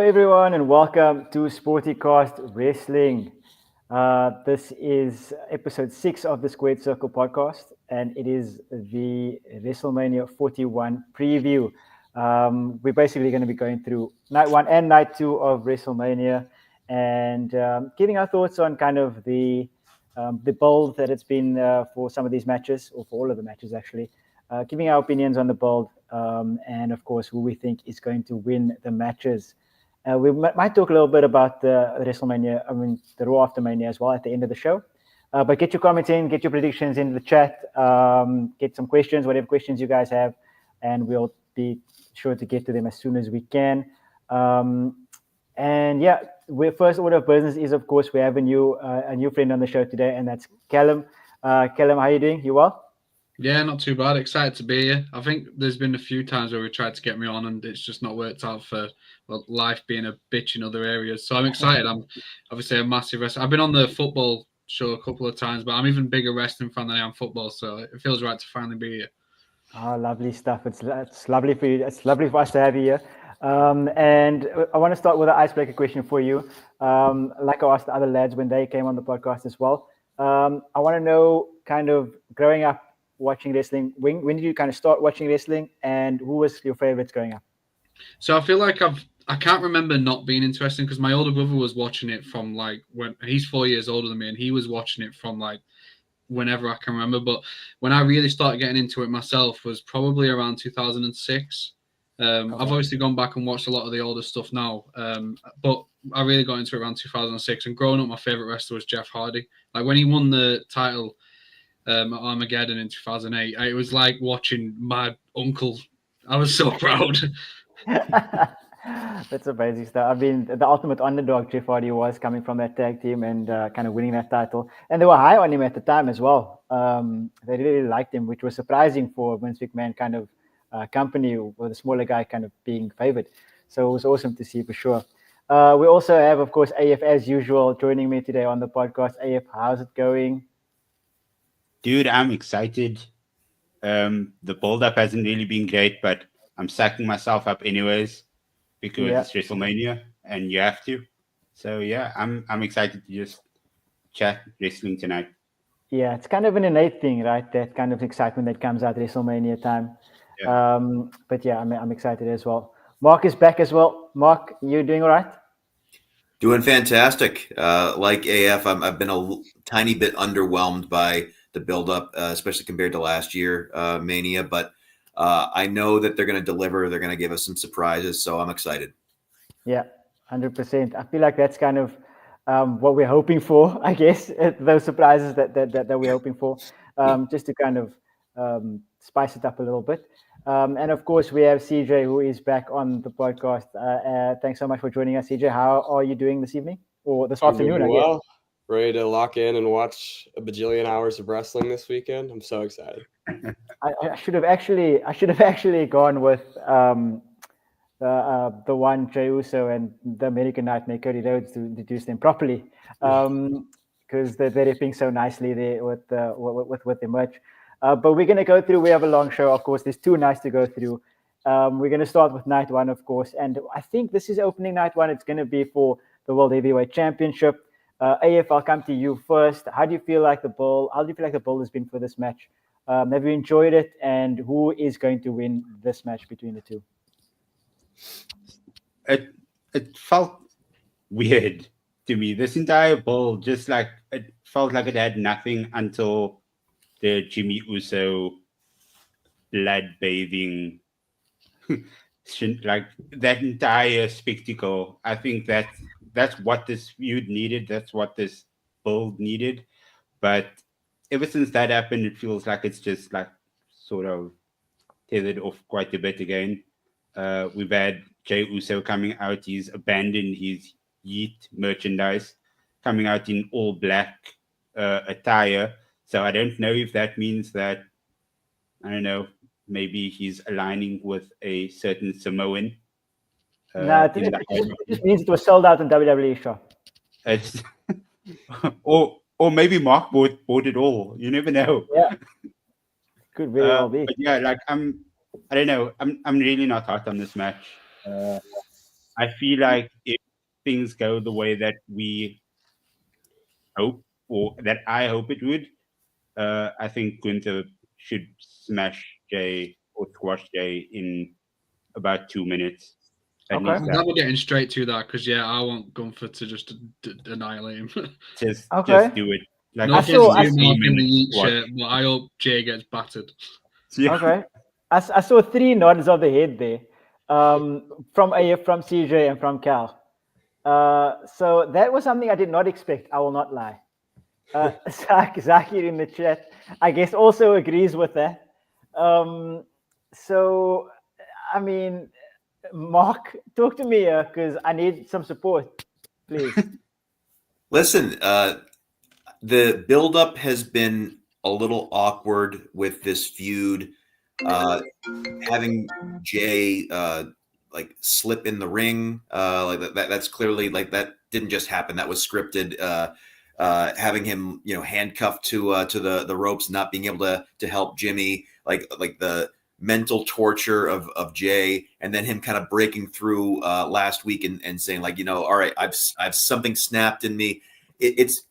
everyone, and welcome to Sportycast Wrestling. This is episode 6 of the Squared Circle podcast, and it is the WrestleMania 41 preview. We're basically going to be going through night 1 and night 2 of WrestleMania and giving our thoughts on kind of the build that it's been for some of these matches, or for all of the matches actually. Giving our opinions on the build, and of course, who we think is going to win the matches. We might talk a little bit about the WrestleMania, the Raw after Mania as well at the end of the show. But get your comments in, get your predictions in the chat, get some questions, whatever questions you guys have, and we'll be sure to get to them as soon as we can. And yeah, first order of business is, of course, we have a new friend on the show today, and that's Callum. Callum, how are you doing? You well? Yeah, not too bad. Excited to be here. I think there's been a few times where we tried to get me on and it's just not worked out for life being a bitch in other areas. So I'm excited. I'm obviously a massive wrestler. I've been on the football show a couple of times, but I'm even bigger wrestling fan than I am football. So it feels right to finally be here. Oh, lovely stuff. It's lovely for you. It's lovely for us to have you here. And I want to start with an icebreaker question for you. Like I asked the other lads when they came on the podcast as well. I want to know, kind of growing up, watching wrestling, when did you kind of start watching wrestling, and who was your favorites growing up? So I feel like I can't remember not being interested, because my older brother was watching it from like when he's 4 years older than me, and he was watching it from like whenever I can remember. But when I really started getting into it myself was probably around 2006. I've obviously gone back and watched a lot of the older stuff now, but I really got into it around 2006. And growing up, my favorite wrestler was Jeff Hardy. Like when he won the title at Armageddon in 2008, it was like watching my uncle. I was so proud. That's amazing stuff. I mean, the ultimate underdog, Jeff Hardy, was coming from that tag team and kind of winning that title. And they were high on him at the time as well. They really liked him, which was surprising for Vince McMahon kind of company, with a smaller guy kind of being favored. So it was awesome to see for sure. We also have, of course, AF as usual joining me today on the podcast. AF, how's it going? Dude, I'm excited. The build-up hasn't really been great, but I'm sacking myself up anyways because it's WrestleMania and you have to. So yeah, I'm excited to just chat wrestling tonight. Yeah, it's kind of an innate thing, right? That kind of excitement that comes out WrestleMania time. Yeah. But yeah, I'm excited as well. Mark is back as well. Mark, you doing all right? Doing fantastic. Like AF, I've been a tiny bit underwhelmed by the build-up, especially compared to last year Mania. But I know that they're going to deliver. They're going to give us some surprises, so I'm excited. Yeah, 100%. I feel like that's kind of what we're hoping for, I guess, those surprises that we're hoping for, just to kind of spice it up a little bit. And of course, we have CJ, who is back on the podcast. Thanks so much for joining us, CJ. How are you doing this evening, or this afternoon, I guess? Well, ready to lock in and watch a bajillion hours of wrestling this weekend. I'm so excited. I should have actually gone with the one Jey Uso and the American Nightmare Cody Rhodes to introduce them properly, because they're ripping so nicely there with the merch. But we're going to go through. We have a long show, of course. There's 2 nights to go through. We're going to start with night 1, of course, and I think this is opening night 1. It's going to be for the World Heavyweight Championship. AF, I'll come to you first. How do you feel like the build has been for this match? Have you enjoyed it? And who is going to win this match between the two? It felt weird to me. This entire build, just like it felt like it had nothing until the Jimmy Uso blood bathing, like that entire spectacle. I think that's what this feud needed. That's what this build needed. But ever since that happened, it feels like it's just like sort of tethered off quite a bit again. We've had Jey Uso coming out. He's abandoned his Yeet merchandise, coming out in all black attire. So I don't know if that means that, I don't know, maybe he's aligning with a certain Samoan. No, it just means it was sold out in WWE shop. It's or maybe Mark bought it all. You never know. Yeah, could very well be. But yeah, like I don't know. I'm really not hot on this match. I feel like if things go the way that we hope, or that I hope it would, I think Gunther should smash Jay or squash Jay in about 2 minutes. At Okay. least I'm glad we're getting straight to that because I want Gunther to just annihilate him. just Okay. do it. Like No I saw- I offense to saw- Mark in the Yeet squash. shirt, but I hope Jay gets battered. Yeah. Okay. I saw 3 nods of the head there, from AF, from CJ, and from Cal. So that was something I did not expect. I will not lie. Zakir in the chat, I guess, also agrees with that. So, I mean, Mark, talk to me here because I need some support, please. Listen, the buildup has been a little awkward with this feud. Having Jay like slip in the ring, like that's clearly like that didn't just happen. That was scripted. Having him, handcuffed to the ropes, not being able to help Jimmy, like the mental torture of Jay, and then him kind of breaking through last week and saying like, all right, I've something snapped in me. It's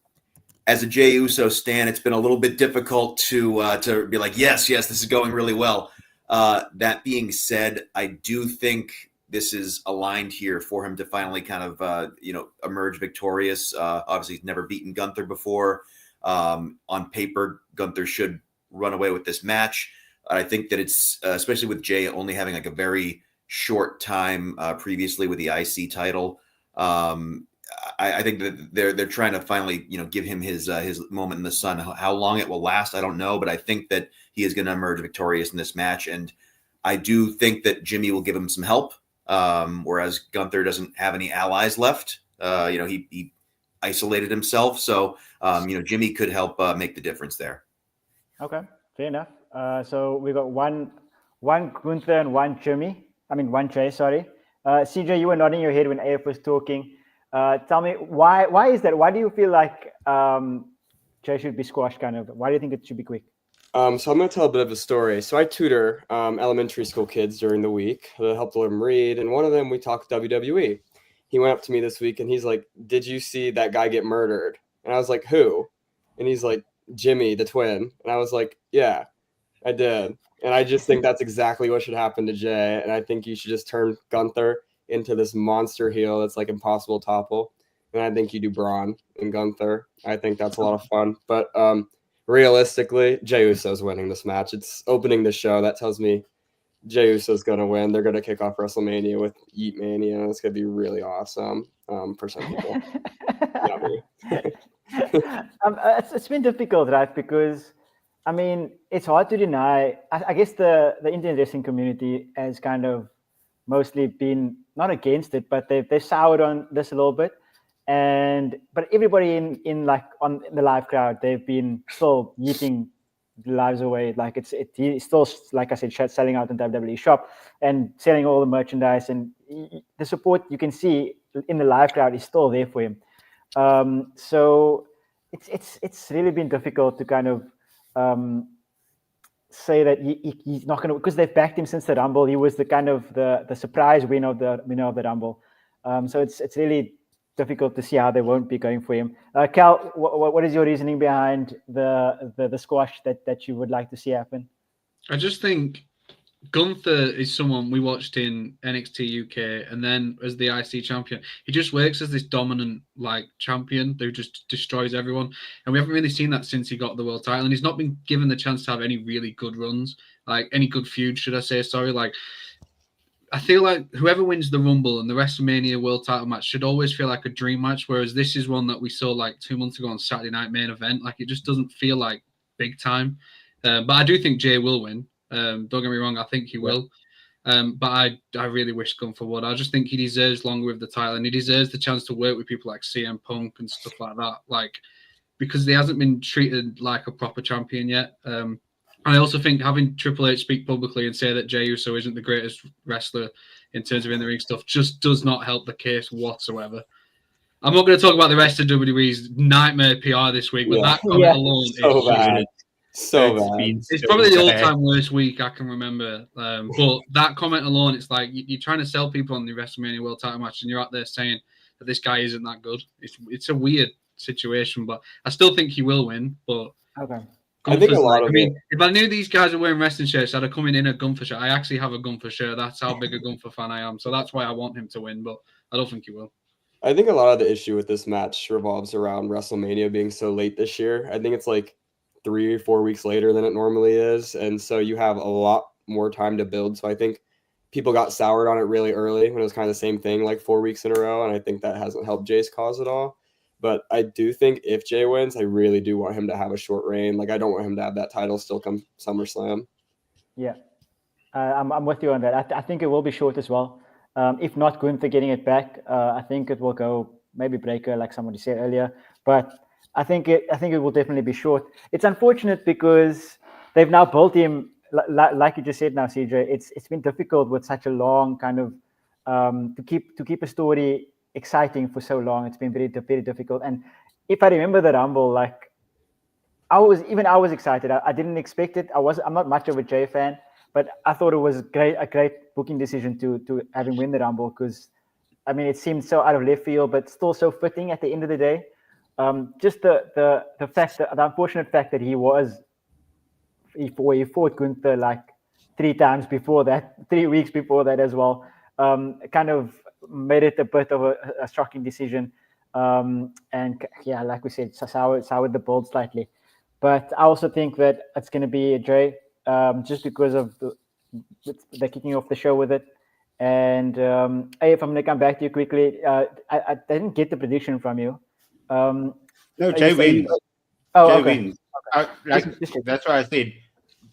as a Jey Uso stan, it's been a little bit difficult to be like, yes, this is going really well. That being said, I do think this is aligned here for him to finally kind of, emerge victorious. Obviously, he's never beaten Gunther before. On paper, Gunther should run away with this match. I think that it's, especially with Jay only having like a very short time previously with the IC title. I think that they're trying to finally, give him his moment in the sun. How long it will last, I don't know, but I think that he is going to emerge victorious in this match, and I do think that Jimmy will give him some help. Whereas Gunther doesn't have any allies left. He isolated himself, so Jimmy could help make the difference there. Okay, fair enough. So we got one Gunther and one Jay. Sorry, CJ, you were nodding your head when AF was talking. Tell me why is that? Why do you feel like Jay should be squashed? Kind of. Why do you think it should be quick? So I'm going to tell a bit of a story. So I tutor elementary school kids during the week to help them read. And one of them, we talked WWE. He went up to me this week and he's like, did you see that guy get murdered? And I was like, who? And he's like, Jimmy, the twin. And I was like, yeah, I did. And I just think that's exactly what should happen to Jay. And I think you should just turn Gunther into this monster heel that's like impossible to topple. And I think you do Bron and Gunther. I think that's a lot of fun. But realistically, Jey Uso's winning this match. It's opening the show. That tells me Jey Uso's going to win. They're going to kick off WrestleMania with Yeet Mania. It's going to be really awesome for some people. It's been difficult, right? Because, I mean, it's hard to deny. I guess the Indian wrestling community has kind of mostly been not against it, but they've soured on this a little bit. But everybody in like on the live crowd, they've been still yeeting the lives away. Like it's still, like I said, selling out in the WWE shop and selling all the merchandise, and the support you can see in the live crowd is still there for him. So it's really been difficult to kind of say that he's not going to, because they've backed him since the Rumble. He was the kind of the surprise winner of the Rumble. So it's really difficult to see how they won't be going for him. Cal, what is your reasoning behind the squash that you would like to see happen? I just think Gunther is someone we watched in NXT UK, and then as the IC champion, he just works as this dominant like champion who just destroys everyone. And we haven't really seen that since he got the world title, and he's not been given the chance to have any really good runs, like any good feuds, should I say? Sorry, like. I feel like whoever wins the Rumble and the WrestleMania World Title match should always feel like a dream match, whereas this is one that we saw like 2 months ago on Saturday Night Main Event. Like it just doesn't feel like big time. But I do think Jay will win. Don't get me wrong, I think he will. But I really wish Gunther would. I just think he deserves longer with the title, and he deserves the chance to work with people like CM Punk and stuff like that. Like because he hasn't been treated like a proper champion yet. I also think having Triple H speak publicly and say that Jey Uso isn't the greatest wrestler in terms of in-the-ring stuff just does not help the case whatsoever. I'm not going to talk about the rest of WWE's nightmare PR this week, but that comment alone so is bad. So It's bad. been It's so probably the bad. all-time worst week I can remember. But that comment alone, it's like you're trying to sell people on the WrestleMania World Title match, and you're out there saying that this guy isn't that good. It's a weird situation, but I still think he will win. But Okay. I think a Gunther's lot like, of I mean, it. if I knew these guys were wearing wrestling shirts, I'd have come in a Gunther shirt. I actually have a Gunther shirt. That's how big a Gunther fan I am. So that's why I want him to win, but I don't think he will. I think a lot of the issue with this match revolves around WrestleMania being so late this year. I think it's like 3 or 4 weeks later than it normally is. And so you have a lot more time to build. So I think people got soured on it really early when it was kind of the same thing, like 4 weeks in a row. And I think that hasn't helped Jay's cause at all. But I do think if Jay wins, I really do want him to have a short reign. Like, I don't want him to have that title still come SummerSlam. Yeah, I'm with you on that. I think it will be short as well. If not Gunther getting it back, I think it will go maybe Breaker, like somebody said earlier. But I think it will definitely be short. It's unfortunate because they've now built him, like you just said now, CJ. It's been difficult with such a long kind of to keep a story exciting for so long. It's been very very difficult. And if I remember the Rumble, like I was excited. I didn't expect it. I'm not much of a Jay fan, but I thought it was a great booking decision to have him win the Rumble because, I mean, it seemed so out of left field, but still so fitting at the end of the day. Just the unfortunate fact that he fought Gunther like 3 weeks before that as well, kind of made it a bit of a shocking decision. And yeah, like we said, soured the build slightly. But I also think that it's going to be a Jay, just because of they're kicking off the show with it. And hey, if I'm going to come back to you quickly, I didn't get the prediction from you. No, are Jay you saying- wins. Oh, Jay okay. wins. That's why I said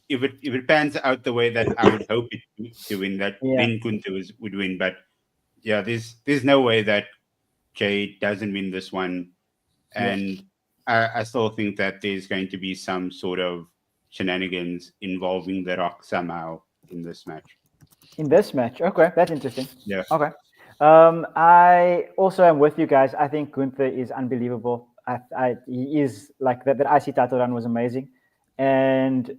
if it pans out the way that I would hope it to win, that Yeah. then Gunther would win. But yeah, there's no way that Jay doesn't win this one, and I still think that there's going to be some sort of shenanigans involving The Rock somehow in this match. In this match, okay, that's interesting. Yeah. Okay. I also am with you guys. I think Gunther is unbelievable. He is like that IC title run was amazing, and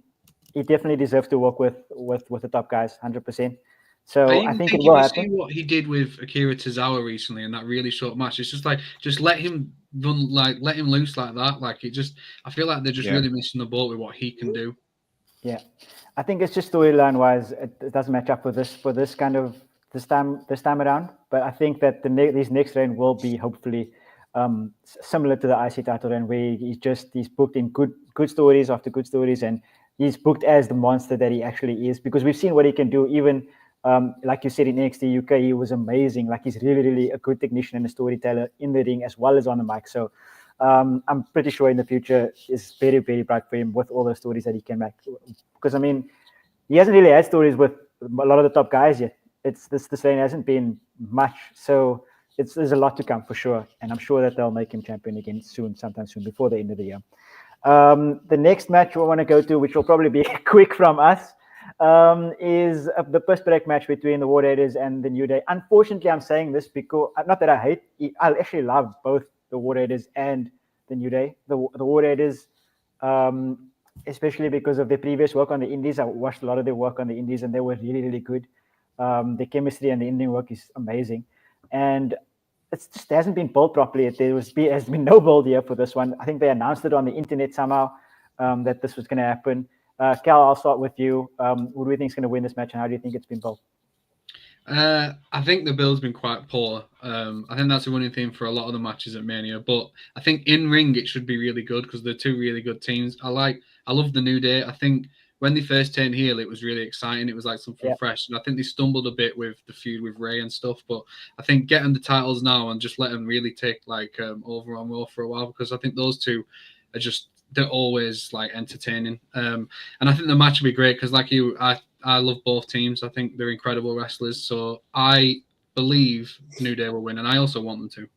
he definitely deserves to work with the top guys, 100%. So I even think it you will see happen. what he did with Akira Tozawa recently in that really short match. It's just like let him run, like let him loose like that. Like I feel like they're just really missing the boat with what he can do. Yeah, I think it's just storyline wise, it doesn't match up for this kind of this time around. But I think that these next reign will be hopefully similar to the IC title reign, where he's booked in good stories after good stories, and he's booked as the monster that he actually is, because we've seen what he can do. Even like you said, in NXT UK, he was amazing. Like, he's really, really a good technician and a storyteller in the ring as well as on the mic. So I'm pretty sure in the future is very, very bright for him with all the stories that he can make. Because I mean, he hasn't really had stories with a lot of the top guys yet. This lane hasn't been much. So there's a lot to come for sure. And I'm sure that they'll make him champion again sometime soon, before the end of the year. The next match we want to go to, which will probably be quick from us, is the first break match between the War Raiders and the New Day. Unfortunately, I'm saying this because, not that I actually love both the War Raiders and the New Day. The War Raiders, especially because of their previous work on the Indies. I watched a lot of their work on the Indies, and they were really, really good. The chemistry and the in-ring work is amazing. And it just hasn't been built properly. Has been no build here for this one. I think they announced it on the internet somehow, that this was going to happen. Cal, I'll start with you. Who do you think is going to win this match, and how do you think it's been built? I think the build's been quite poor. I think that's a running theme for a lot of the matches at Mania. But I think in ring it should be really good, because they're two really good teams. I love the New Day. I think when they first turned heel, it was really exciting. It was like something fresh. And I think they stumbled a bit with the feud with Rhea and stuff. But I think getting the titles now and just let them really take over on Raw for a while, because I think those two are they're always like entertaining. And I think the match will be great, because like you, I love both teams. I think they're incredible wrestlers. So I believe New Day will win, and I also want them to.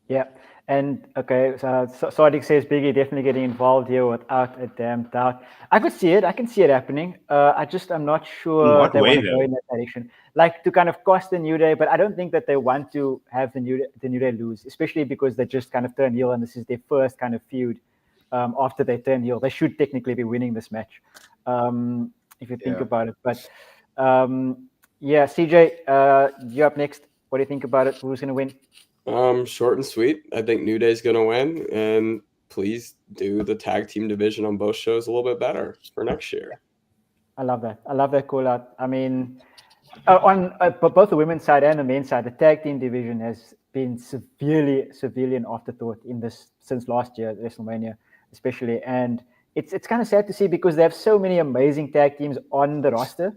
Yeah. And okay, so Sadiq says Biggie definitely getting involved here without a damn doubt. I could see it. I can see it happening. I'm not sure they want to go in that direction. Like, to kind of cost the New Day, but I don't think that they want to have the New Day lose, especially because they just kind of turned heel and this is their first kind of feud after they turn heel. They should technically be winning this match, if you think about it. But CJ, you're up next. What do you think about it? Who's going to win? Short and sweet. I think New Day's going to win, and please do the tag team division on both shows a little bit better for next year. I love that. I love that call out. I mean, on both the women's side and the men's side, the tag team division has been severely an afterthought in this since last year, WrestleMania especially. And it's kind of sad to see because they have so many amazing tag teams on the roster,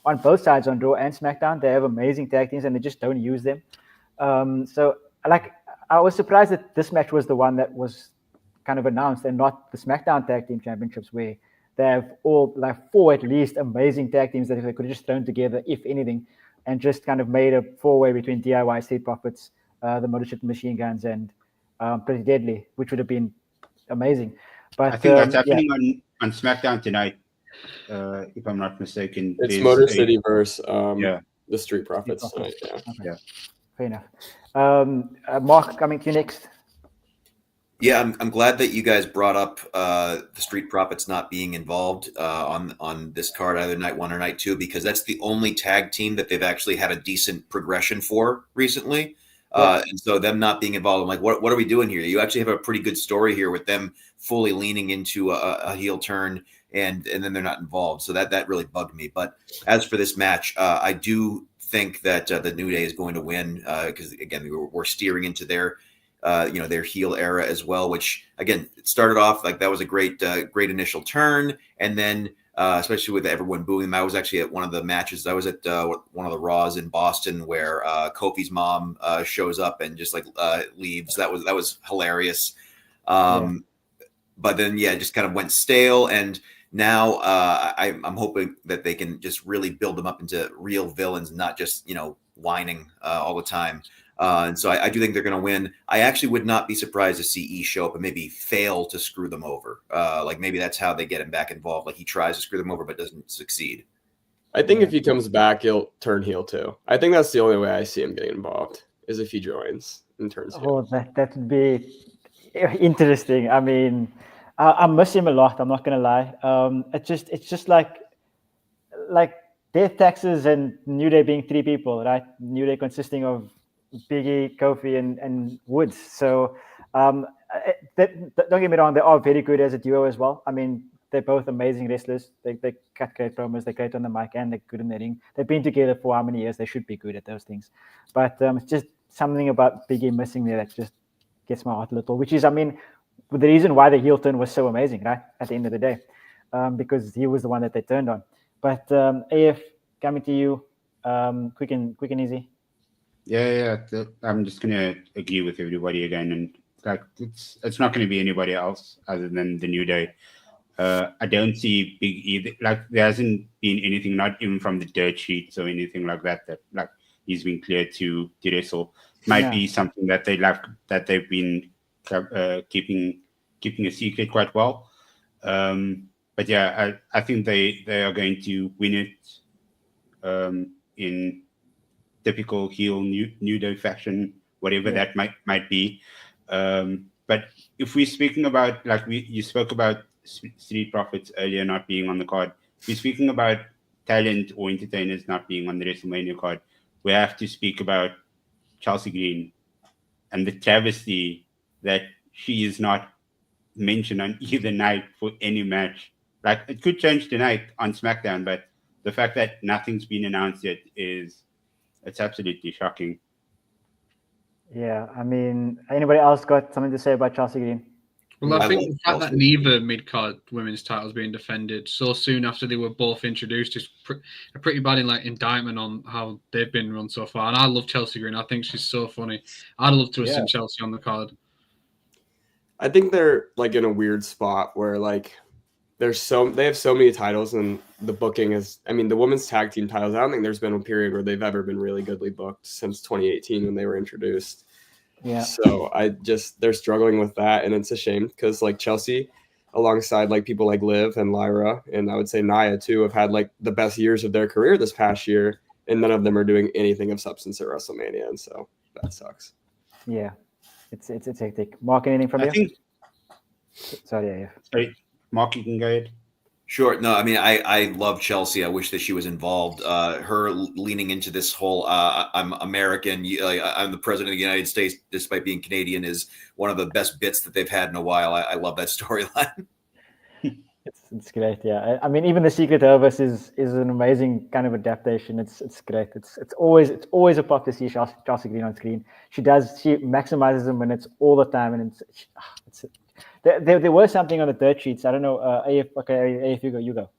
on both sides, on Raw and SmackDown. They have amazing tag teams and they just don't use them. So I was surprised that this match was the one that was kind of announced and not the SmackDown Tag Team Championships, where they have all like 4 at least amazing tag teams that they could have just thrown together, if anything, and just kind of made a 4-way between DIY, Street Profits, the Motor City Machine Guns, and Pretty Deadly, which would have been amazing. But I think that's happening on SmackDown tonight, if I'm not mistaken. It's Motor City versus the Street Profits tonight. Yeah. Fair enough. Mark, coming to you next. Yeah, I'm glad that you guys brought up the Street Profits not being involved on this card, either night 1 or night 2, because that's the only tag team that they've actually had a decent progression for recently. And so them not being involved, I'm like, what are we doing here? You actually have a pretty good story here with them fully leaning into a heel turn, and then they're not involved. So that really bugged me. But as for this match, I do think that the New Day is going to win because, again, we're steering into their heel era as well, which again, it started off like that was a great initial turn. And then, especially with everyone booing them, I was actually at one of the matches. I was at one of the Raws in Boston where Kofi's mom shows up and just leaves. That was hilarious. But then, it just kind of went stale. And now I'm hoping that they can just really build them up into real villains, not just, whining all the time. And so I do think they're going to win. I actually would not be surprised to see E show up and maybe fail to screw them over. Maybe that's how they get him back involved. Like he tries to screw them over but doesn't succeed. I think if he comes back, he'll turn heel too. I think that's the only way I see him getting involved is if he joins and turns heel. Oh, that would be interesting. I mean, I miss him a lot. I'm not going to lie. It's just like Death Taxes and New Day being 3 people, right? New Day consisting of Biggie, Kofi, and Woods. So don't get me wrong, they are very good as a duo as well. I mean, they're both amazing wrestlers. They cut great promos, they're great on the mic, and they're good in the ring. They've been together for how many years? They should be good at those things. But it's just something about Biggie missing there that just gets my heart a little, which is, I mean, the reason why the heel turn was so amazing, right? At the end of the day, because he was the one that they turned on. But AF, coming to you, quick and easy. Yeah. I'm just gonna agree with everybody again, and it's not going to be anybody else other than the New Day. I don't see Big E. There hasn't been anything, not even from the dirt sheets or anything like that he's been cleared to wrestle. Might be something that they've been keeping a secret quite well. But yeah, I think they are going to win it in typical heel New Day fashion, whatever that might be. But if we're speaking about, you spoke about Street Profits earlier not being on the card. If we're speaking about talent or entertainers not being on the WrestleMania card, we have to speak about Chelsea Green and the travesty that she is not mentioned on either night for any match. It could change tonight on SmackDown, but the fact that nothing's been announced yet it's absolutely shocking. Yeah, I mean, anybody else got something to say about Chelsea Green? Well, I think the fact that neither mid-card women's titles being defended so soon after they were both introduced is a pretty bad indictment on how they've been run so far. And I love Chelsea Green. I think she's so funny. I'd love to have seen Chelsea on the card. I think they're in a weird spot where they have so many titles, and the booking is, I mean, the women's tag team titles, I don't think there's been a period where they've ever been really goodly booked since 2018 when they were introduced. Yeah. So they're struggling with that, and it's a shame because Chelsea, alongside people like Liv and Lyra, and I would say Nia too, have had the best years of their career this past year, and none of them are doing anything of substance at WrestleMania, and so that sucks. Yeah, it's hectic. Mark, anything from you? Sorry, AF. Sorry, Mark, you can go ahead. Sure. No, I mean, I love Chelsea. I wish that she was involved. Her leaning into this whole I'm American, I'm the president of the United States, despite being Canadian, is one of the best bits that they've had in a while. I love that storyline. It's great, yeah. I mean, even the Secret Service is an amazing kind of adaptation. It's great. It's always a pop to see Chelsea Green on screen. She maximizes the minutes all the time, and it's there was something on the dirt sheets. I don't know. AF, you go.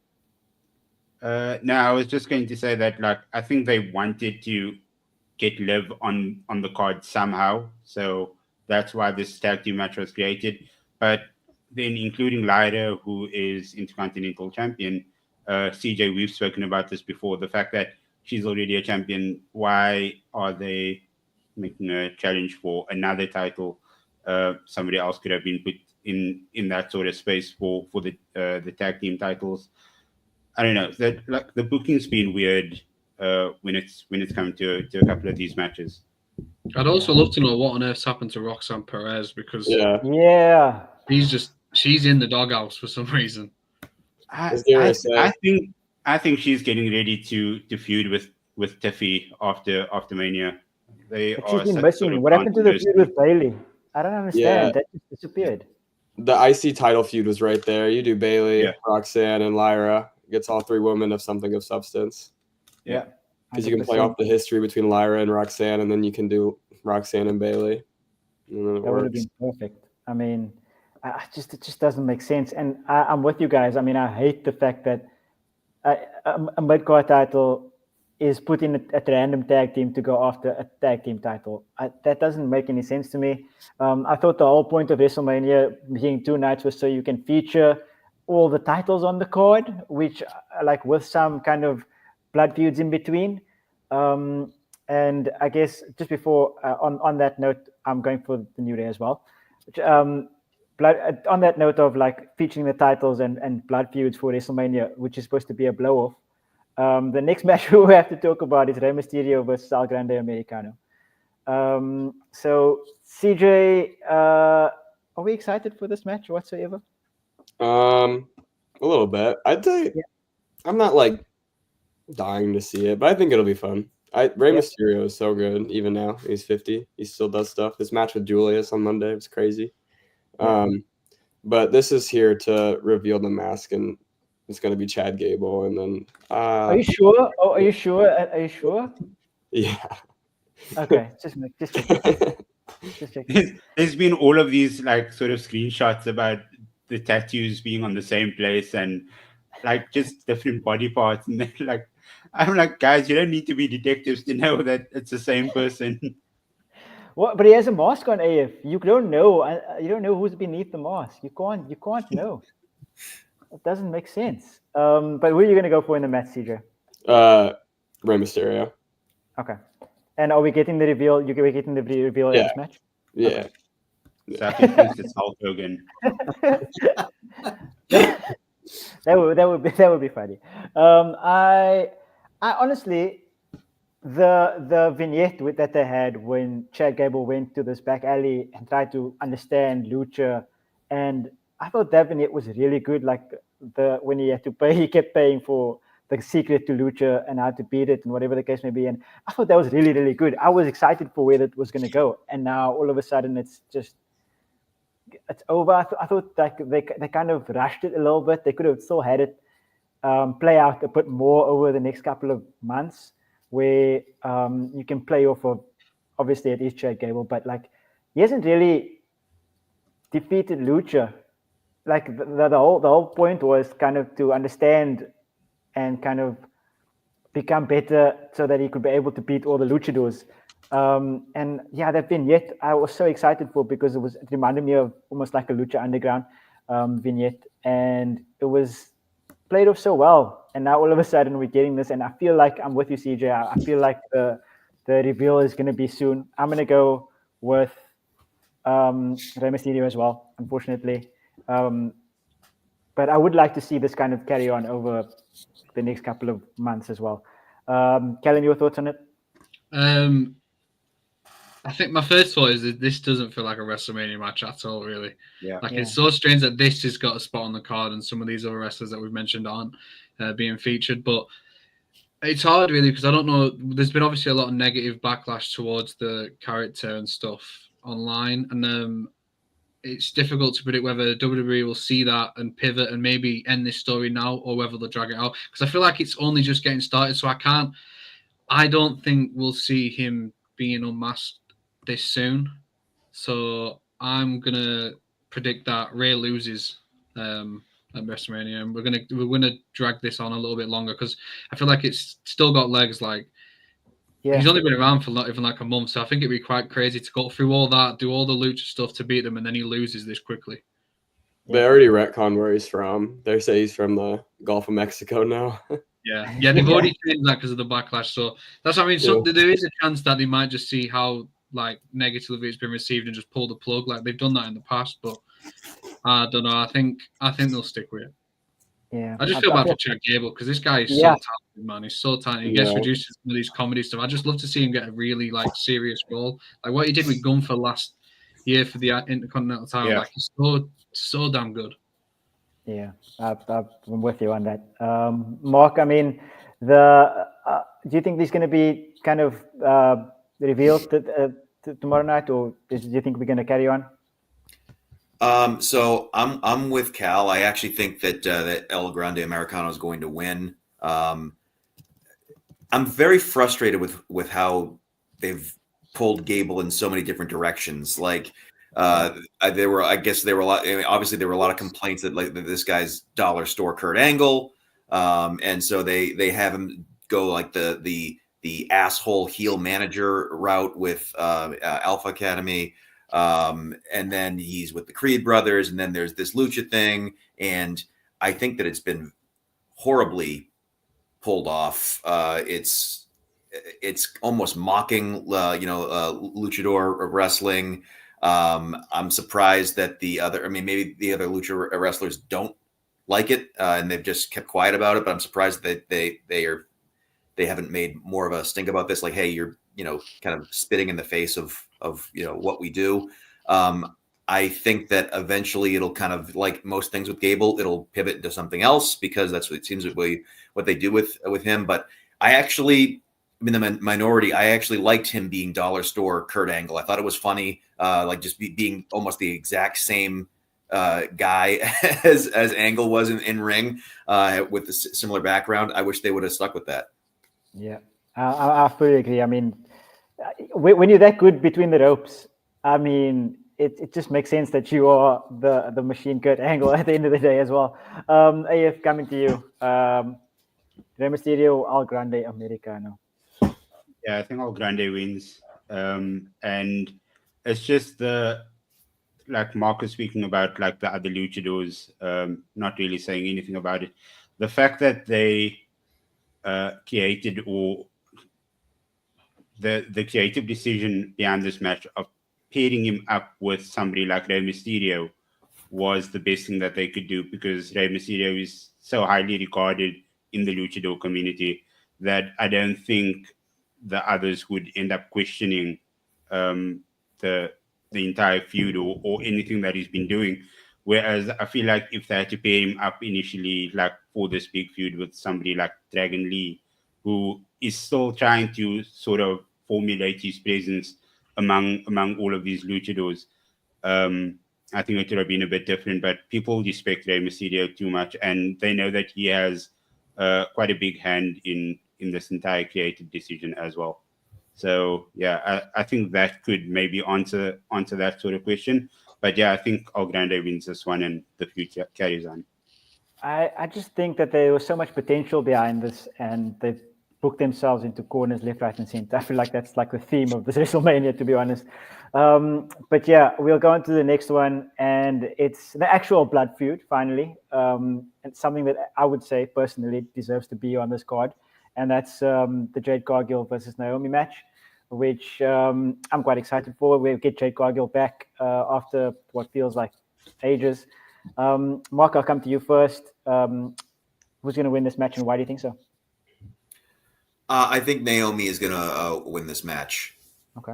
No, I was just going to say that, like, I think they wanted to get Liv on the card somehow, so that's why this tag team match was created. But then, including Lyra, who is Intercontinental Champion, CJ, we've spoken about this before. The fact that she's already a champion, why are they making a challenge for another title? Somebody else could have been put in that sort of space for the tag team titles. I don't know. That, like, the booking's been weird when it's come to a couple of these matches. I'd also love to know what on earth's happened to Roxanne Perez, because she's in the doghouse for some reason. I think she's getting ready to feud with Tiffy after Mania. She's been missing. What happened to the feud with Bayley? I don't understand. That just disappeared. The IC title feud was right there. You do Bayley, Roxanne, and Lyra. Gets all three women of something of substance. Yeah. Because you can play off the history between Lyra and Roxanne, and then you can do Roxanne and Bayley. And that would have been perfect. I mean, it just doesn't make sense. And I'm with you guys. I mean, I hate the fact that a mid-card title is put in at random tag team to go after a tag team title. That doesn't make any sense to me. I thought the whole point of WrestleMania being 2 nights was so you can feature all the titles on the card, which, like, with some kind of blood feuds in between. And I guess just before, on that note, I'm going for the New Day as well. On that note of, like, featuring the titles and blood feuds for WrestleMania, which is supposed to be a blow-off, the next match we have to talk about is Rey Mysterio versus Grande Americano. So, CJ, are we excited for this match whatsoever? A little bit. I'd say I'm not, like, dying to see it, but I think it'll be fun. Rey Mysterio is so good, even now. He's 50. He still does stuff. His match with Julius on Monday was crazy. But this is here to reveal the mask, and it's going to be Chad Gable. And then are you sure? Are you sure? Are you sure? Yeah. Okay, just check. There's been all of these, like, sort of screenshots about the tattoos being on the same place and, like, just different body parts, and then, like, I'm like, guys, you don't need to be detectives to know that it's the same person. What? But he has a mask on, AF. You don't know. You don't know who's beneath the mask. You can't know. It doesn't make sense. But who are you going to go for in the match, CJ? Rey Mysterio. Okay. And are we getting the reveal? We're getting the reveal in this match? Yeah. Okay. So I think it's Hulk Hogan. That would be funny. I honestly, the vignette that they had when Chad Gable went to this back alley and tried to understand Lucha, and I thought that vignette was really good. Like, when he had to pay, he kept paying for the secret to Lucha and how to beat it and whatever the case may be. And I thought that was really, really good. I was excited for where that was going to go, and now all of a sudden it's over. I thought, like, they kind of rushed it a little bit. They could have still had it play out a bit more over the next couple of months, where you can play off of, obviously it is Chad Gable, but, like, he hasn't really defeated Lucha. Like, the whole point was kind of to understand and kind of become better so that he could be able to beat all the luchadors. And yeah, that vignette I was so excited for, because it reminded me of almost like a Lucha Underground vignette, and it was played off so well. And now all of a sudden we're getting this, and I feel like I'm with you, CJ. I feel like the reveal is going to be soon. I'm going to go with Rey Mysterio as well, unfortunately. But I would like to see this kind of carry on over the next couple of months as well. Kellen, your thoughts on it? I think my first thought is that this doesn't feel like a WrestleMania match at all, really. Yeah. Like, Yeah. it's so strange that this has got a spot on the card and some of these other wrestlers that we've mentioned aren't being featured. But it's hard, really, because I don't know. There's been obviously a lot of negative backlash towards the character and stuff online. And it's difficult to predict whether WWE will see that and pivot and maybe end this story now, or whether they'll drag it out. Because I feel like it's only just getting started. So I don't think we'll see him being unmasked this soon. So I'm gonna predict that Rhea loses at WrestleMania, and we're gonna drag this on a little bit longer because I feel like it's still got legs. Like, he's only been around for not even like a month, so I think it'd be quite crazy to go through all that, do all the lucha stuff to beat them, and then he loses this quickly. They already retconned where he's from. They say he's from the Gulf of Mexico now. Yeah, they've already changed that because of the backlash. So that's what I mean. So there is a chance that they might just see how like negatively it's been received and just pull the plug. Like they've done that in the past, but I don't know. I think they'll stick with it. Yeah, I just feel bad for Chad Gable because this guy is so talented, man. He's so talented. He gets reduced to some of these comedy stuff. I just love to see him get a really like serious role, like what he did with Gunther last year for the Intercontinental title. Yeah. Like he's so damn good. Yeah, I'm with you on that. Mark, I mean, do you think this is going to be kind of revealed tomorrow night, or do you think we're going to carry on? So I'm with Cal. I actually think that that El Grande Americano is going to win. I'm very frustrated with how they've pulled Gable in so many different directions. Like there were a lot. I mean, obviously, there were a lot of complaints that like that this guy's dollar store Kurt Angle, and so they have him go like the asshole heel manager route with Alpha Academy. And then he's with the Creed brothers, and then there's this lucha thing, and I think that it's been horribly pulled off. It's almost mocking, luchador wrestling. I'm surprised that maybe the other lucha wrestlers don't like it, and they've just kept quiet about it. But I'm surprised that they haven't made more of a stink about this. Like, hey, you're kind of spitting in the face of what we do. I think that eventually it'll kind of, like most things with Gable, it'll pivot into something else because that's what it seems to be what they do with him. But I actually, I'm in the minority. I actually liked him being dollar store Kurt Angle. I thought it was funny, like just being almost the exact same guy as Angle was in ring with a similar background. I wish they would have stuck with that. Yeah, I fully agree. I mean, when you're that good between the ropes, I mean, it just makes sense that you are the machine Kurt Angle at the end of the day as well. AF, coming to you. Rey Mysterio, El Grande Americano. Yeah, I think El Grande wins. And it's just like Mark was speaking about, like the other luchadors, not really saying anything about it. The fact that they created, or the creative decision behind this match of pairing him up with somebody like Rey Mysterio was the best thing that they could do, because Rey Mysterio is so highly regarded in the luchador community that I don't think the others would end up questioning the entire feud or anything that he's been doing. Whereas I feel like if they had to pair him up initially, like for this big feud with somebody like Dragon Lee, who is still trying to sort of formulate his presence among all of these luchadors, I think it would have been a bit different. But people respect Rey Mysterio too much, and they know that he has quite a big hand in this entire creative decision as well. So yeah, I think that could maybe answer that sort of question. But yeah, I think El Grande wins this one and the future carries on. I just think that there was so much potential behind this, and they've booked themselves into corners left, right, and center. I feel like that's like the theme of this WrestleMania, to be honest. But yeah, we'll go on to the next one, and it's the actual blood feud, finally. And something that I would say personally deserves to be on this card, and that's the Jade Cargill versus Naomi match, which I'm quite excited for. We'll get Jade Cargill back after what feels like ages. Mark, I'll come to you first. Who's going to win this match, and why do you think so? I think Naomi is going to win this match. Okay.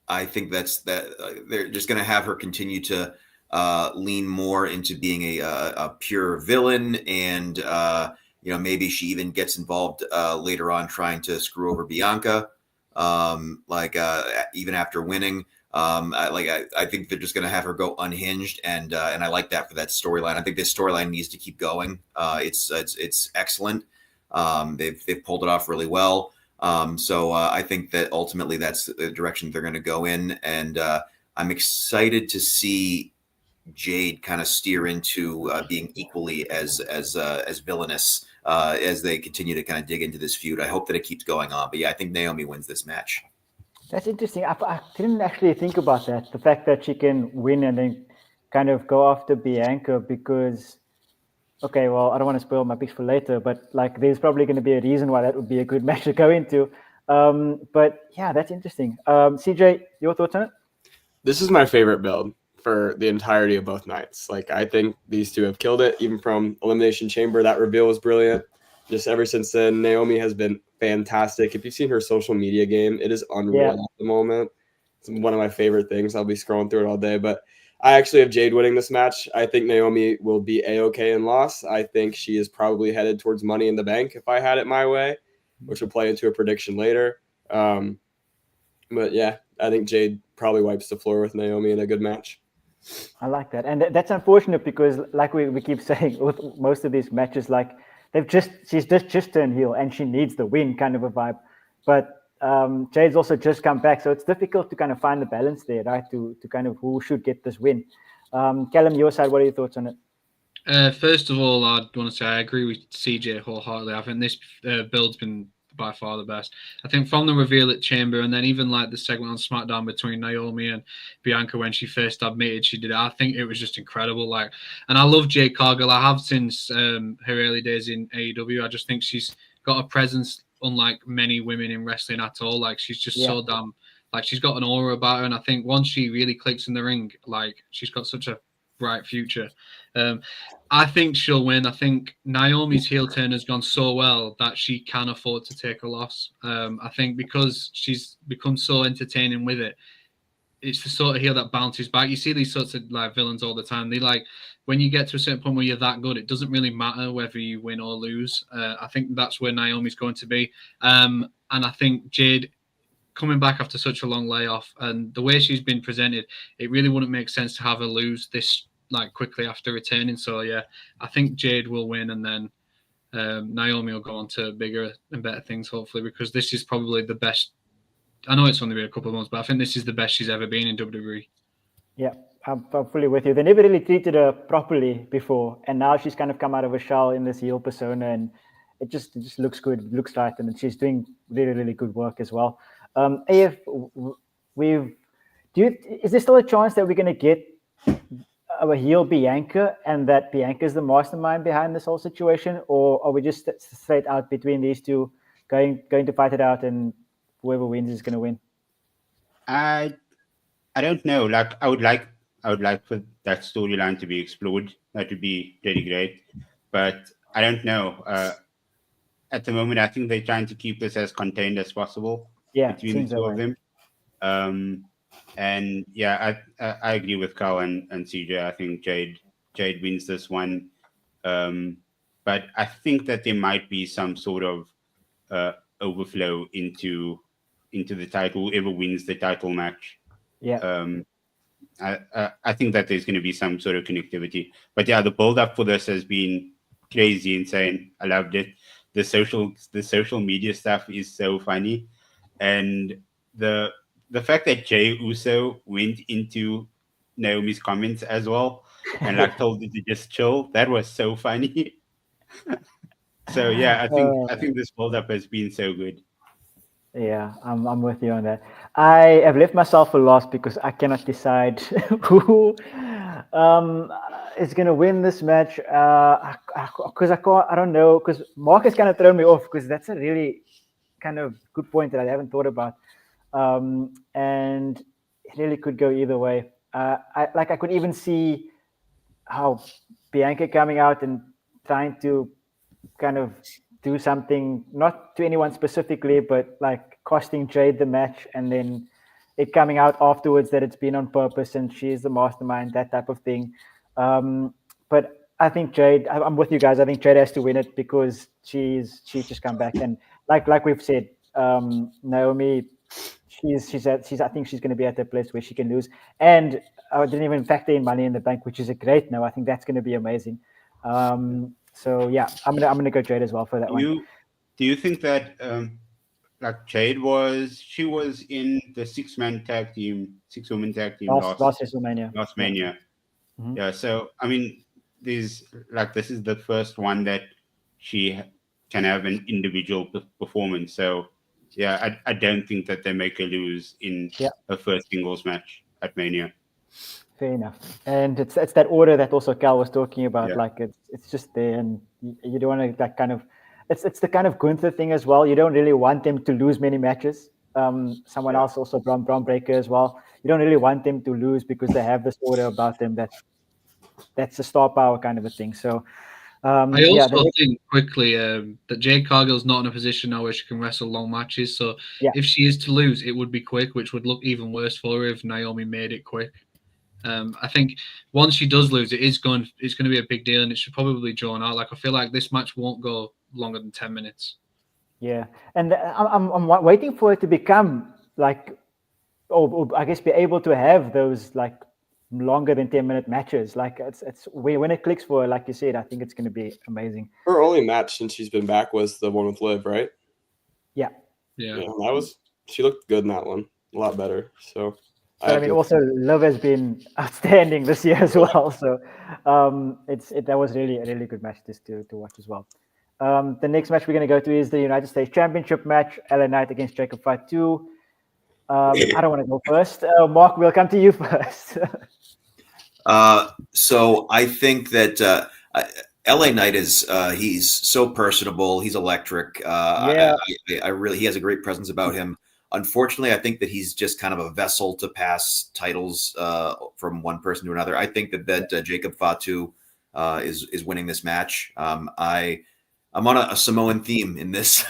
I think that they're just going to have her continue to lean more into being a pure villain, and maybe she even gets involved later on trying to screw over Bianca, even after winning. I think they're just going to have her go unhinged, and I like that for that storyline. I think this storyline needs to keep going. It's excellent. They've pulled it off really well. So I think that ultimately that's the direction they're going to go in, and I'm excited to see Jade kind of steer into being equally as villainous as they continue to kind of dig into this feud. I hope that it keeps going on. But yeah, I think Naomi wins this match. That's interesting. I didn't actually think about that. The fact that she can win and then kind of go after Bianca because, okay, well, I don't want to spoil my picks for later, but like there's probably going to be a reason why that would be a good match to go into. But yeah, that's interesting. CJ, your thoughts on it? This is my favorite build for the entirety of both nights. Like, I think these two have killed it, even from Elimination Chamber. That reveal was brilliant. Just ever since then, Naomi has been fantastic. If you've seen her social media game, it is unreal at the moment. It's one of my favorite things. I'll be scrolling through it all day. But I actually have Jade winning this match. I think Naomi will be A-okay in loss. I think she is probably headed towards Money in the Bank if I had it my way, which will play into a prediction later. But yeah, I think Jade probably wipes the floor with Naomi in a good match. I like that. And that's unfortunate because like we keep saying with most of these matches, like she's just turned heel and she needs the win kind of a vibe. But Jade's also just come back. So it's difficult to kind of find the balance there, right? To kind of who should get this win. Callum, your side, what are your thoughts on it? First of all, I want to say I agree with CJ wholeheartedly. I think this build's been by far the best. I think from the reveal at Chamber and then even like the segment on SmackDown between Naomi and Bianca when she first admitted she did it, I think it was just incredible. Like, and I love Jade Cargill. I have since her early days in AEW. I just think she's got a presence unlike many women in wrestling at all. Like, she's just so damn, like, she's got an aura about her. And I think once she really clicks in the ring, like, she's got such a bright future. I think she'll win. I think Naomi's heel turn has gone so well that she can afford to take a loss. I think because she's become so entertaining with it, it's the sort of heel that bounces back. You see these sorts of like villains all the time. They like when you get to a certain point where you're that good, it doesn't really matter whether you win or lose. I think that's where Naomi's going to be. And I think Jade coming back after such a long layoff and the way she's been presented, it really wouldn't make sense to have her lose this like quickly after returning. So yeah, I think Jade will win, and then Naomi will go on to bigger and better things, hopefully, because this is probably the best. I know it's only been a couple of months, but I think this is the best she's ever been in WWE. Yeah, I'm fully with you. They never really treated her properly before, and now she's kind of come out of a shell in this heel persona, and it just looks good. It looks right, and she's doing really, really good work as well. AF, is there still a chance that we're going to get a heel Bianca and that Bianca is the mastermind behind this whole situation, or are we just straight out between these two going to fight it out and whoever wins is going to win? I don't know. Like I would like for that storyline to be explored. That would be really great, but I don't know. At the moment, I think they're trying to keep this as contained as possible between the two of them. And yeah, I agree with Carl and CJ. I think Jade wins this one. But I think that there might be some sort of overflow into the title, whoever wins the title match. Yeah. I think that there's going to be some sort of connectivity. But yeah, the build up for this has been crazy, insane. I loved it. The social media stuff is so funny, and the fact that Jey Uso went into Naomi's comments as well and like told her to just chill, that was so funny. So yeah, I think this build up has been so good. Yeah, I'm with you on that. I have left myself for lost because I cannot decide who is going to win this match. Because I don't know. Because Mark has kind of thrown me off because that's a really kind of good point that I haven't thought about. And it really could go either way. I could even see how Bianca coming out and trying to kind of do something, not to anyone specifically, but like costing Jade the match, and then it coming out afterwards that it's been on purpose and she's the mastermind, that type of thing. But I think Jade, I'm with you guys. I think Jade has to win it because she's just come back, and like we've said, Naomi, I think she's going to be at a place where she can lose. And I didn't even factor in Money in the Bank, which is a great no. I think that's going to be amazing. So yeah, I'm gonna go Jade as well for that one. Do you think that like Jade was in the 6-woman tag team last WrestleMania? Last Mania. Mm-hmm. Yeah. So I mean, this is the first one that she can have an individual performance. So yeah, I don't think that they make her lose in her first singles match at Mania. Fair enough. And it's that order that also Cal was talking about. Yeah. Like it's just there, and you don't want to that kind of. It's the kind of Gunther thing as well. You don't really want them to lose many matches. Someone else also Bron Breakker as well. You don't really want them to lose because they have this order about them that's a star power kind of a thing. So I also think quickly that Jade Cargill's not in a position now where she can wrestle long matches. So if she is to lose, it would be quick, which would look even worse for her if Naomi made it quick. I think once she does lose, it's going to be a big deal, and it should probably be drawn out. Like I feel like this match won't go longer than 10 minutes. Yeah, and I'm waiting for it to become like, or I guess be able to have those like longer than 10-minute matches. Like it's when it clicks for her, like you said, I think it's going to be amazing. Her only match since she's been back was the one with Liv, right? Yeah. She looked good in that one, a lot better. So. I mean, also Liv has been outstanding this year as well. So that was really a really good match just to watch as well. The next match we're going to go to is the United States Championship match, LA Knight against Jacob Fatu. I don't want to go first. Mark, we'll come to you first. So I think that LA Knight is he's so personable. He's electric. I really he has a great presence about him. Unfortunately, I think that he's just kind of a vessel to pass titles from one person to another. I think that Jacob Fatu is winning this match. I'm on a Samoan theme in this,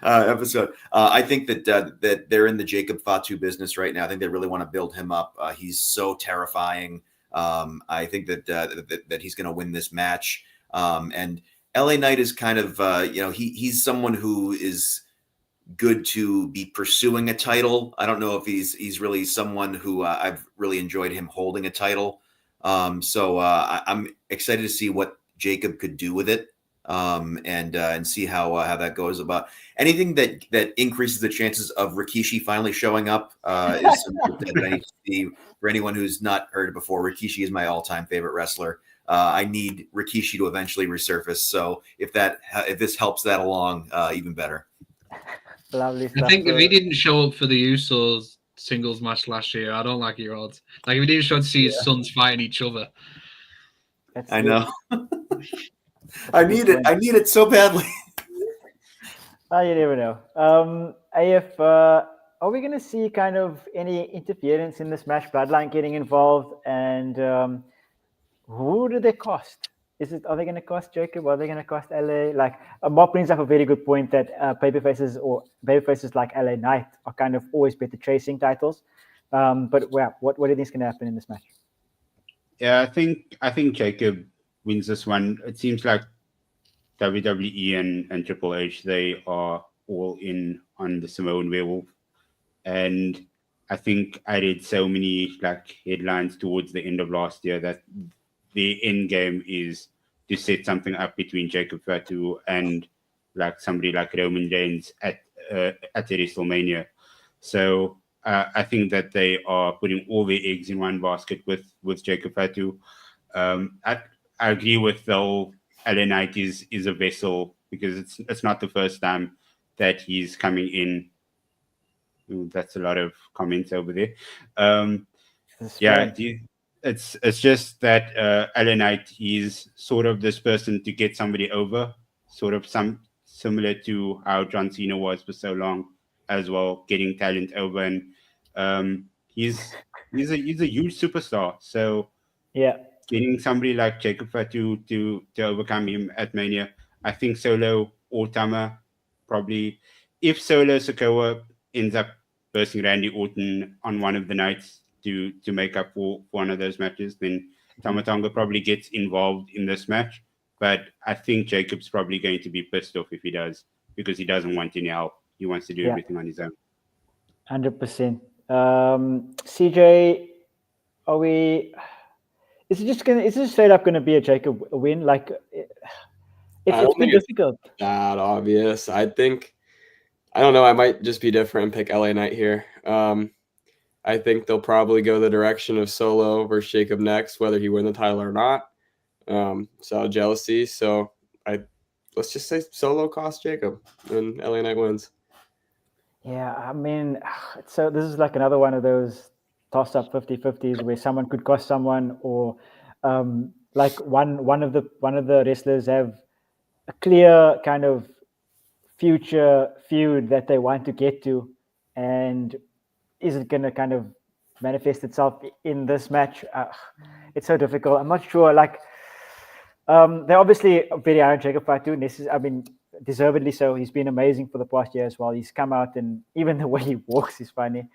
episode. I think that they're in the Jacob Fatu business right now. I think they really want to build him up. He's so terrifying. I think that he's going to win this match. And LA Knight is kind of he's someone who is good to be pursuing a title. I don't know if he's really someone who I've really enjoyed him holding a title. So I'm excited to see what Jacob could do with it, and see how that goes. About anything that increases the chances of Rikishi finally showing up is something that I need to see. For anyone who's not heard it before, Rikishi is my all-time favorite wrestler. I need Rikishi to eventually resurface. So if this helps that along, even better. Lovely stuff. I think if he didn't show up for the Usos singles match last year, I don't like your odds. Like if he didn't show up to see his sons fighting each other. I know. I need it so badly. You never know. AF, are we going to see kind of any interference in this match? Bloodline getting involved, and who do they cost? Are they going to cost Jacob? Are they going to cost LA? Like Bob brings up a very good point that babyfaces like LA Knight are kind of always better chasing titles. But what do you think is going to happen in this match? Yeah, I think Jacob wins this one. It seems like WWE and Triple H, they are all in on the Samoan Werewolf, and I think I read so many like headlines towards the end of last year that the end game is to set something up between Jacob Fatu and like somebody like Roman Reigns at WrestleMania. So I think that they are putting all their eggs in one basket with Jacob Fatu. I agree with the whole LA Knight is a vessel because it's not the first time that he's coming in. Ooh, that's a lot of comments over there. It's just that LA Knight is sort of this person to get somebody over, sort of similar to how John Cena was for so long as well, getting talent over, and he's a huge superstar. So getting somebody like Jacob Fatu to overcome him at Mania, I think Solo or Tama probably. If Solo Sikoa ends up versus Randy Orton on one of the nights to make up for one of those matches, then Tama Tonga probably gets involved in this match. But I think Jacob's probably going to be pissed off if he does, because he doesn't want any help. He wants to do everything on his own. 100%. CJ, are we? Is it straight up gonna be a Jacob win? Like, it's been difficult. That obvious. I don't know. I might just be different and pick LA Knight here. I think they'll probably go the direction of Solo versus Jacob next, whether he win the title or not. So jealousy. So let's just say Solo costs Jacob and LA Knight wins. Yeah, I mean, so this is like another one of those toss-up 50-50s where someone could cost someone, or like one of the wrestlers have a clear kind of future feud that they want to get to, and is it going to kind of manifest itself in this match? It's so difficult. I'm not sure. Like, they're obviously very high on Jacob Fatu. I mean, deservedly so. He's been amazing for the past year as well. He's come out, and even the way he walks is funny.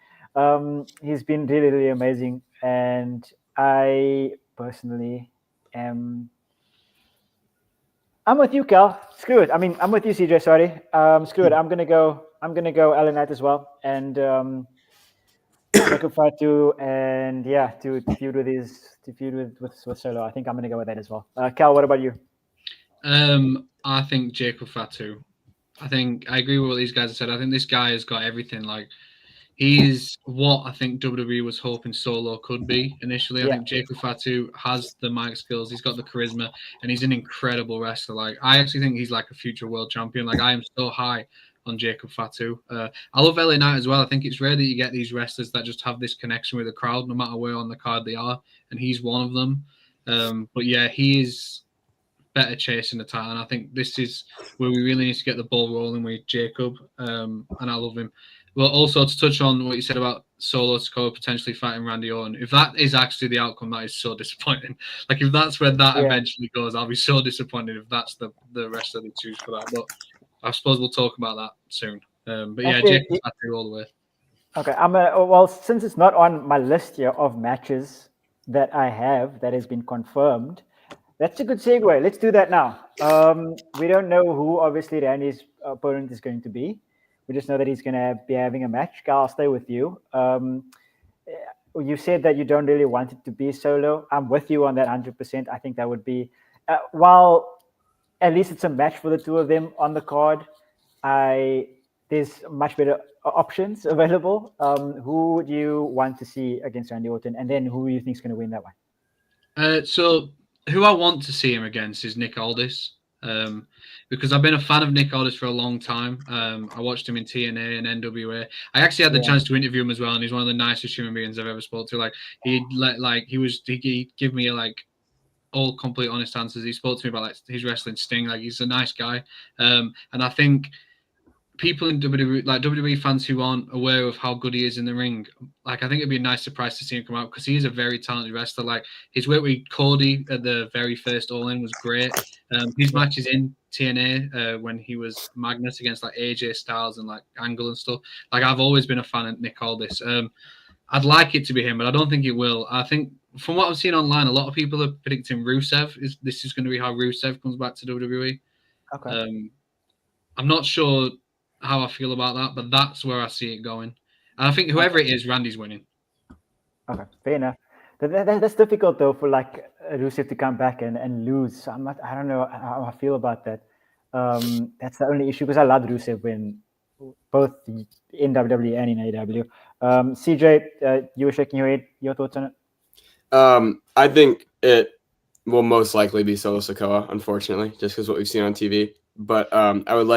He's been really, really amazing. And I personally am... I'm with you, Cal. Screw it. I mean, I'm with you, CJ. Sorry. Screw it. I'm gonna go LA Knight as well, and Jacob Fatu, and yeah, to feud with Solo. I think I'm gonna go with that as well. Cal, what about you? I think Jacob Fatu. I agree with what these guys have said. I think this guy has got everything. Like, he's what I think WWE was hoping Solo could be initially. I think Jacob Fatu has the mic skills, he's got the charisma, and he's an incredible wrestler. Like, I actually think he's like a future world champion. Like, I am so high on Jacob Fatu. I love LA Knight as well. I think it's rare that you get these wrestlers that just have this connection with the crowd, no matter where on the card they are, and he's one of them. But yeah, he is better chasing the title, and I think this is where we really need to get the ball rolling with Jacob, and I love him. Well, also to touch on what you said about Solo Sikoa potentially fighting Randy Orton, if that is actually the outcome, that is so disappointing. Like, if that's where that eventually goes, I'll be so disappointed if that's the rest of the choose for that. But I suppose we'll talk about that soon. But yeah, Jacob Fatu all the way. Okay, well, since it's not on my list here of matches that I have that has been confirmed, that's a good segue. Let's do that now. We don't know who, obviously, Randy's opponent is going to be. We just know that he's going to be having a match. Cal, I'll stay with you. You said that you don't really want it to be Solo. I'm with you on that 100%. I think that would be, while at least it's a match for the two of them on the card, there's much better options available. Who do you want to see against Randy Orton? And then who do you think is going to win that one? So who I want to see him against is Nick Aldis. Because I've been a fan of Nick Aldis for a long time. I watched him in TNA and NWA. I actually had the chance to interview him as well, and he's one of the nicest human beings I've ever spoke to. Like, he'd give me all complete honest answers. He spoke to me about like his wrestling sting. Like, he's a nice guy, and I think people in WWE, like WWE fans who aren't aware of how good he is in the ring, like, I think it'd be a nice surprise to see him come out, because he is a very talented wrestler. Like, his work with Cody at the very first All In was great. His matches in TNA when he was Magnus against like AJ Styles and like Angle and stuff. Like, I've always been a fan of Nick Aldis. I'd like it to be him, but I don't think it will. I think from what I've seen online, a lot of people are predicting Rusev. This is going to be how Rusev comes back to WWE. Okay. I'm not sure how I feel about that, but that's where I see it going. And I think whoever it is, Randy's winning. Okay, fair enough. That's difficult though for like Rusev to come back and lose. I don't know how I feel about that. That's the only issue, because I love Rusev when both in WWE and in AEW. CJ, you were shaking your head. Your thoughts on it? I think it will most likely be Solo Sikoa, unfortunately, just because what we've seen on TV. But I would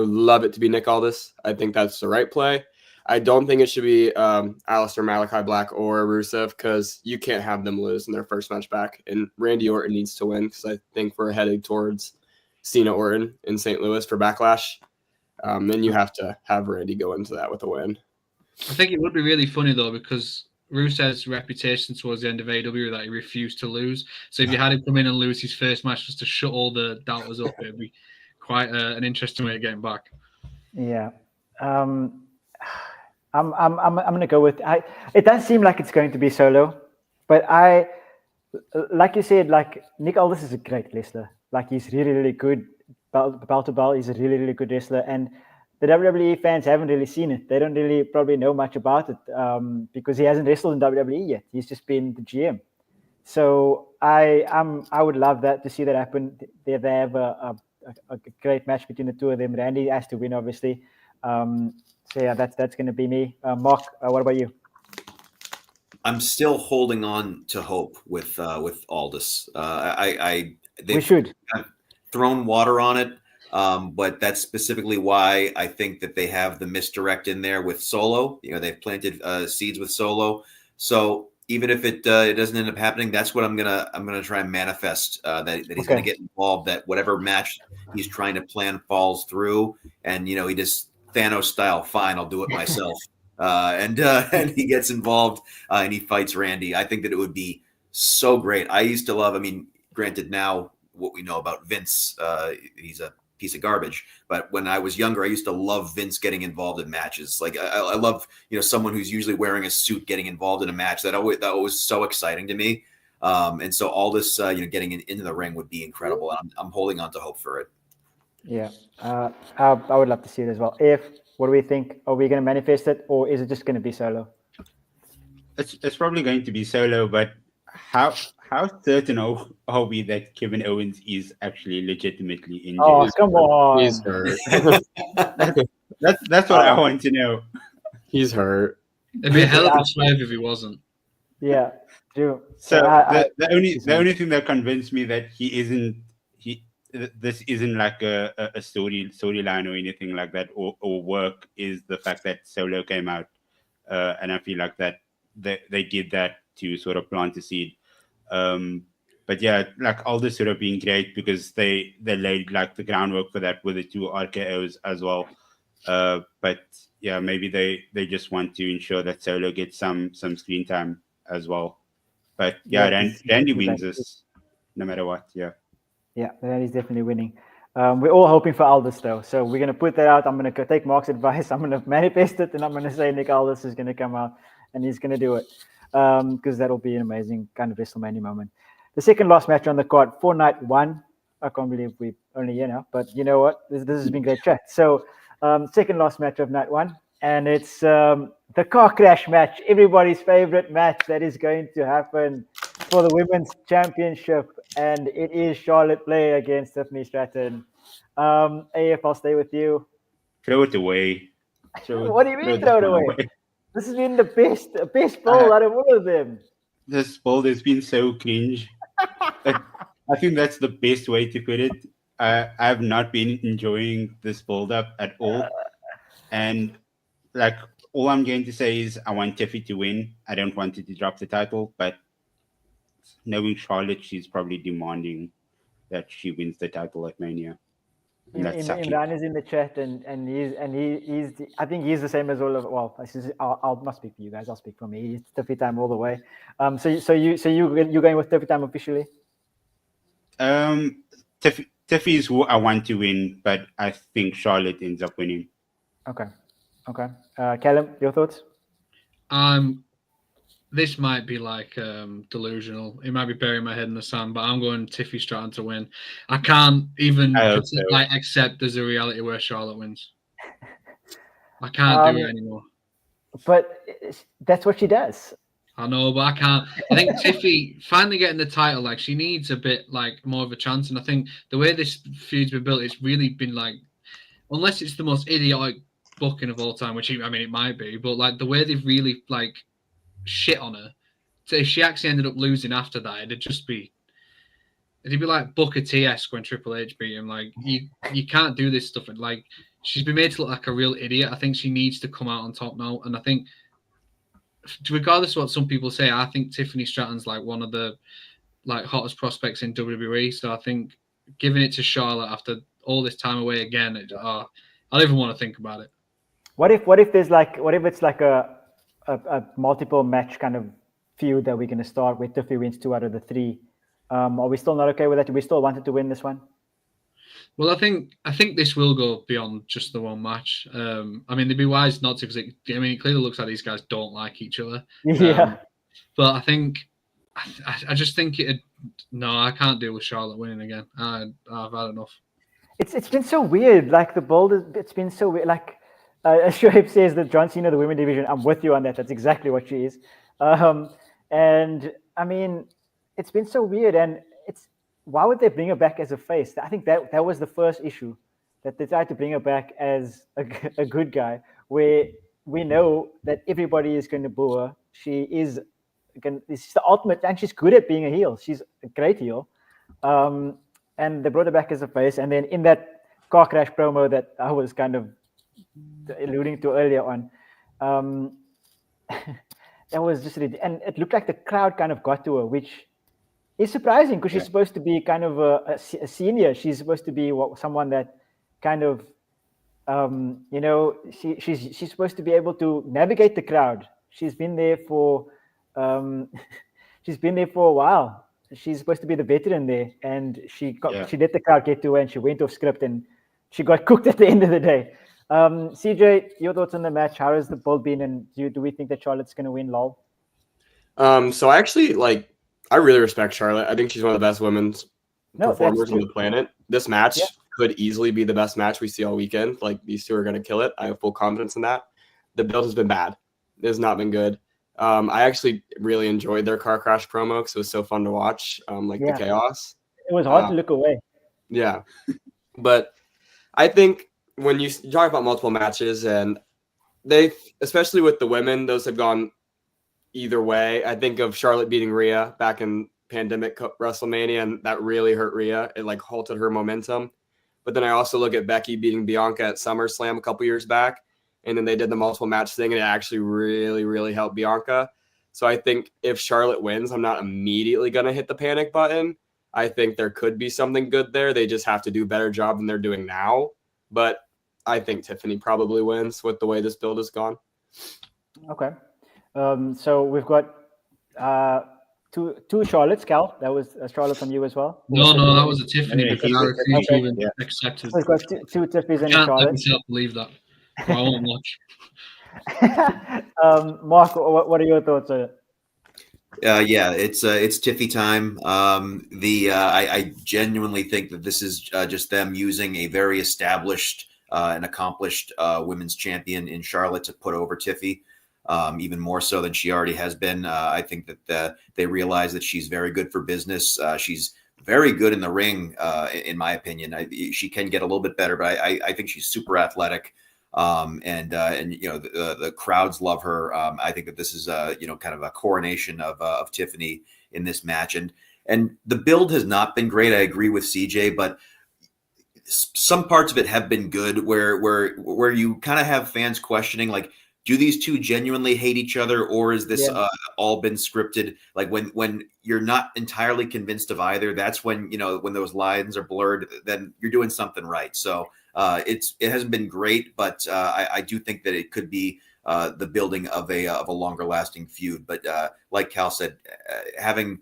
love it to be Nick Aldis. I think that's the right play. I don't think it should be Aleister Malachi Black or Rusev, because you can't have them lose in their first match back. And Randy Orton needs to win, because I think we're headed towards Cena Orton in St. Louis for Backlash. Then you have to have Randy go into that with a win. I think it would be really funny, though, because Rusev's reputation towards the end of AEW that he refused to lose. So if you had him come in and lose his first match just to shut all the doubters up, it'd be quite an interesting way of getting back. Yeah. I'm gonna go with. It does seem like it's going to be solo, but like you said, like Nick Aldis is a great wrestler. Like he's really, really good. Bell to bell, he's a really, really good wrestler, and the WWE fans haven't really seen it. They don't really probably know much about it because he hasn't wrestled in WWE yet. He's just been the GM. So I would love that to see that happen. They have a great match between the two of them. Randy has to win, obviously. So yeah, that's going to be me. Mark, what about you? I'm still holding on to hope with Aldis. We should. I've thrown water on it, but that's specifically why I think that they have the misdirect in there with Solo. They've planted seeds with Solo. So even if it doesn't end up happening, that's what I'm gonna try and manifest that he's gonna get involved. That whatever match he's trying to plan falls through, and he just Thanos style. Fine, I'll do it myself. And he gets involved and he fights Randy. I think that it would be so great. I used to love. I mean, granted, now what we know about Vince, he's a piece of garbage. But when I was younger, I used to love Vince getting involved in matches. Like I love someone who's usually wearing a suit getting involved in a match. That was so exciting to me. And so all this getting into the ring would be incredible. And I'm holding on to hope for it. Yeah, I would love to see it as well. What do we think? Are we going to manifest it, or is it just going to be solo? It's probably going to be solo, but how certain are we that Kevin Owens is actually legitimately injured? Oh, come on! He's hurt. That's what I want to know. He's hurt. It'd be a hell of a swerve if he wasn't. Yeah, true. So the only thing that convinced me that this isn't like a storyline or anything like that or work is the fact that Solo came out, and I feel like that they did that to sort of plant the seed. But yeah, like all this sort of being great because they laid like the groundwork for that with the 2 RKOs as well. But yeah, maybe they just want to ensure that Solo gets some screen time as well. But yeah, Randy wins this no matter what. Yeah, Randy's definitely winning. We're all hoping for Aldis though, so we're going to put that out. I'm going to take Mark's advice. I'm going to manifest it, and I'm going to say Nick Aldis is going to come out, and he's going to do it because that'll be an amazing kind of WrestleMania moment. The second last match on the card for night 1. I can't believe we're only here now, but you know what? This has been great chat. So second last match of night 1, and it's the car crash match, everybody's favorite match that is going to happen for the Women's Championship, and it is Charlotte Flair against Tiffany Stratton. AF, I'll stay with you. Throw it away. What do you mean throw it away? This has been the best poll out of all of them. This poll has been so cringe. I think that's the best way to put it. I have not been enjoying this build-up at all. And like all I'm going to say is I want Tiffy to win. I don't want her to drop the title, but knowing Charlotte, she's probably demanding that she wins the title at Mania. Imran is in the chat, and he's I think he's the same as all of. Well, I'll not speak for you guys. I'll speak for me. He's Tiffy time all the way. So you going with Tiffy time officially? Tiffy is who I want to win, but I think Charlotte ends up winning. Okay. Callum, your thoughts? This might be like delusional. It might be burying my head in the sand, but I'm going Tiffy Stratton to win. I can't even accept there's a reality where Charlotte wins. I can't do it anymore. But that's what she does. I know, but I can't. I think Tiffy finally getting the title, like she needs a bit like more of a chance. And I think the way this feud's been built, it's really been like, unless it's the most idiotic booking of all time, which I mean it might be, but like the way they've really like shit on her. So if she actually ended up losing after that, it'd be like Booker T-esque when Triple H beat him. Like you can't do this stuff. And like she's been made to look like a real idiot. I think she needs to come out on top now. And I think, regardless of what some people say, I think Tiffany Stratton's like one of the like hottest prospects in WWE. So I think giving it to Charlotte after all this time away again, I don't even want to think about it. What if it's like a multiple match kind of feud that we're going to start with Tiffy wins 2 out of the 3? Are we still not okay with that? Do we still want it to win this one? Well, I think this will go beyond just the one match. I mean, they'd be wise not to, because it clearly looks like these guys don't like each other. Yeah. But I think, I just think I can't deal with Charlotte winning again. I've had enough. It's been so weird. Like the bold, it's been so weird. Like Shoaib says that John Cena, the women division. I'm with you on that. That's exactly what she is. And I mean, it's been so weird. And why would they bring her back as a face? I think that was the first issue, that they tried to bring her back as a good guy, where we know that everybody is going to boo her. She's the ultimate, and she's good at being a heel. She's a great heel. And they brought her back as a face. And then in that car crash promo that I was kind of alluding to earlier on, that was just, and it looked like the crowd kind of got to her, which is surprising because she's supposed to be kind of a senior. She's supposed to be someone that kind of, she's supposed to be able to navigate the crowd. She's been there for a while. She's supposed to be the veteran there, and she let the crowd get to her, and she went off script, and she got cooked at the end of the day. CJ, your thoughts on the match? How has the build been, and do we think that Charlotte's going to win, lol? So I actually I really respect Charlotte. I think she's one of the best women's performers on the planet. This match could easily be the best match we see all weekend. Like, these two are going to kill it. I have full confidence in that. The build has been bad. It has not been good. I actually really enjoyed their car crash promo because it was so fun to watch, the chaos. It was hard to look away. Yeah. But I think when you talk about multiple matches, and they, especially with the women, those have gone either way. I think of Charlotte beating Rhea back in Pandemic WrestleMania, and that really hurt Rhea. It halted her momentum. But then I also look at Becky beating Bianca at SummerSlam a couple years back, and then they did the multiple match thing, and it actually really, really helped Bianca. So I think if Charlotte wins, I'm not immediately going to hit the panic button. I think there could be something good there. They just have to do a better job than they're doing now. But I think Tiffany probably wins with the way this build has gone. Okay. So we've got two Charlottes, Cal. That was a Charlotte from you as well. No, that was a Tiffany, because I refused to even accept it. So we've got two Tiffany's and a I can't Charlotte. let myself believe that. I won't watch. Mark, what are your thoughts on it? It's Tiffy time. I genuinely think that this is just them using a very established and accomplished women's champion in Charlotte to put over Tiffy. Even more so than she already has been. I think that they realize that she's very good for business. She's very good in the ring, in my opinion. She can get a little bit better, but I think she's super athletic. The crowds love her. I think that this is kind of a coronation of Tiffany in this match, and the build has not been great. I agree with CJ, but some parts of it have been good, where you kind of have fans questioning, like, do these two genuinely hate each other, or is this all been scripted? Like, when you're not entirely convinced of either, that's when when those lines are blurred, then you're doing something right. So it hasn't been great, but I do think that it could be the building of a longer lasting feud. But like Cal said, having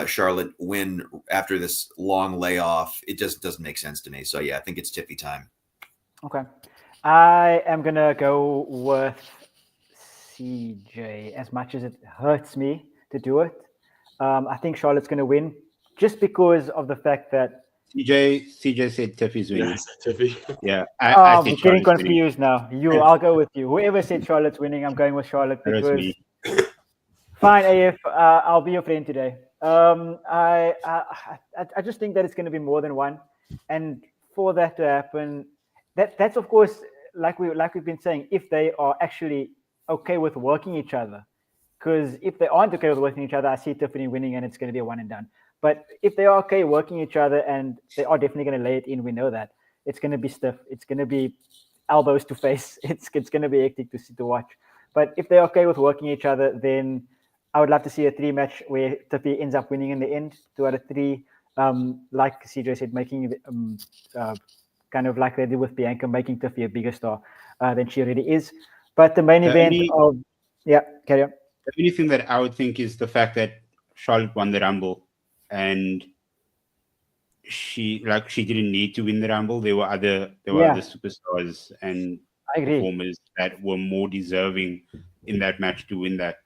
Charlotte win after this long layoff, it just doesn't make sense to me. So I think it's Tiffy time. Okay. I am going to go with CJ, as much as it hurts me to do it. I think Charlotte's going to win just because of the fact that CJ said Tiffy's winning. Yes, Tiffy. Yeah. I'm getting confused now. I'll go with you. Whoever said Charlotte's winning, I'm going with Charlotte because fine, AF, I'll be your friend today. I just think that it's going to be more than one. And for that to happen, that's of course, like we've been saying, if they are actually okay with working each other. Because if they aren't okay with working each other, I see Tiffany winning and it's going to be a one and done. But if they are okay working each other, and they are definitely going to lay it in, we know that it's going to be stiff. It's going to be elbows to face. It's going to be hectic to watch. But if they're okay with working each other, then I would love to see a 3-match where Tiffany ends up winning in the end, 2 out of 3. Like CJ said, making kind of like they did with Bianca, making Tiffany a bigger star than she already is. But the main event carry on. The only thing that I would think is the fact that Charlotte won the Rumble, and she didn't need to win the Rumble. There were other Yeah. superstars and I agree. performers that were more deserving in that match to win that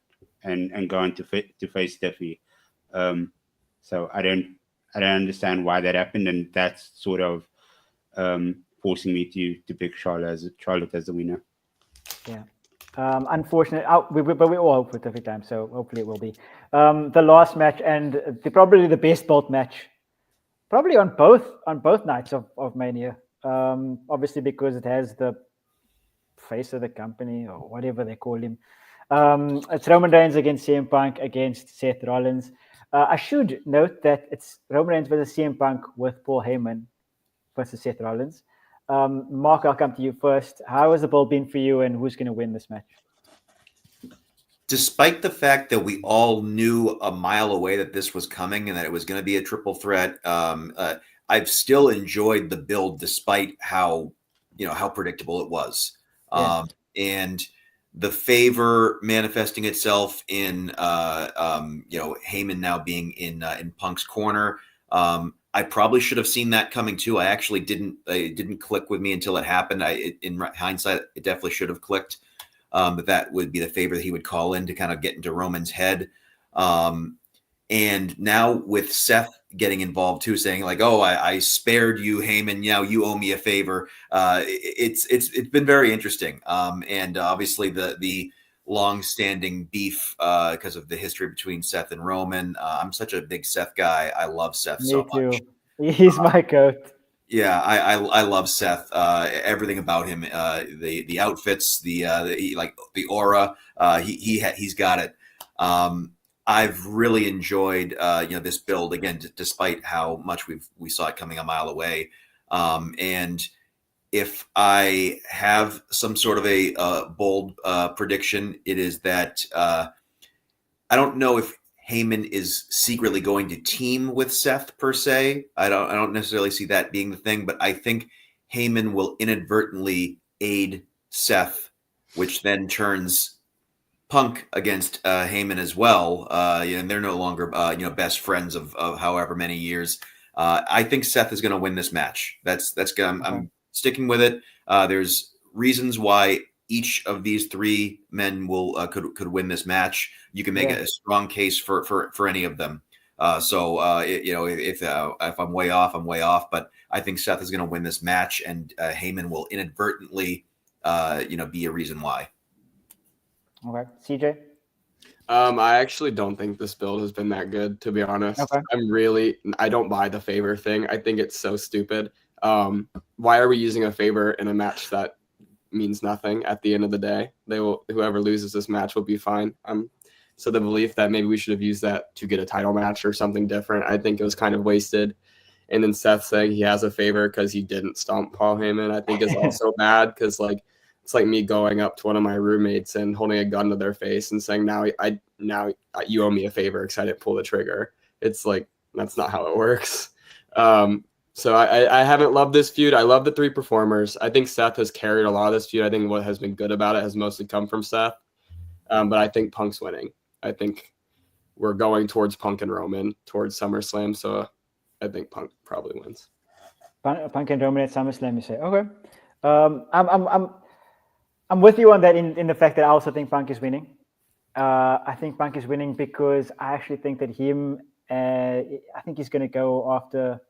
and go on to face Steffi. So I don't understand why that happened, and that's sort of forcing me to pick Charlotte as the winner. Yeah. Unfortunate. But we all hope for every time, so hopefully it will be. The last match and probably the best built match, probably on both nights of Mania. Obviously because it has the face of the company or whatever they call him. It's Roman Reigns against CM Punk against Seth Rollins. I should note that it's Roman Reigns versus CM Punk with Paul Heyman versus Seth Rollins. Mark, I'll come to you first. How has the build been for you, and who's going to win this match? Despite the fact that we all knew a mile away that this was coming and that it was going to be a triple threat, I've still enjoyed the build despite how predictable it was. Yeah. And the favor manifesting itself in Heyman now being in Punk's corner. I probably should have seen that coming too. I actually didn't. It didn't click with me until it happened. In hindsight, it definitely should have clicked. That would be the favor that he would call in to kind of get into Roman's head. And now with Seth getting involved too, saying like, "Oh, I spared you, Heyman. Now you owe me a favor." It's been very interesting. And obviously the long-standing beef because of the history between Seth and Roman. I'm such a big Seth guy. I love Seth Me so too. much. He's my goat. Yeah, I love Seth. Everything about him, the outfits, the aura. He's got it. I've really enjoyed this build again, despite how much we saw it coming a mile away. And if I have some sort of a bold prediction, it is that I don't know if Heyman is secretly going to team with Seth per se. I don't necessarily see that being the thing, but I think Heyman will inadvertently aid Seth, which then turns Punk against Heyman as well. And they're no longer best friends of however many years. I think Seth is going to win this match. That's gonna. I'm sticking with it. There's reasons why each of these three men will could win this match. You can make a strong case for any of them. If I'm way off, I'm way off. But I think Seth is going to win this match, and Heyman will inadvertently, be a reason why. Okay, CJ. I actually don't think this build has been that good, to be honest. Okay. I don't buy the favor thing. I think it's so stupid. Why are we using a favor in a match that means nothing at the end of the day? Whoever loses this match will be fine. So the belief that maybe we should have used that to get a title match or something different, I think it was kind of wasted. And then Seth saying he has a favor because he didn't stomp Paul Heyman, I think is also bad, because it's like me going up to one of my roommates and holding a gun to their face and saying, now you owe me a favor because I didn't pull the trigger. It's like, that's not how it works. So I haven't loved this feud. I love the three performers. I think Seth has carried a lot of this feud. I think what has been good about it has mostly come from Seth. But I think Punk's winning. I think we're going towards Punk and Roman towards SummerSlam. So I think Punk probably wins. Punk and Roman at SummerSlam, you say? Okay. I'm with you on that in the fact that I also think Punk is winning. I think Punk is winning because I actually think that I think he's going to go after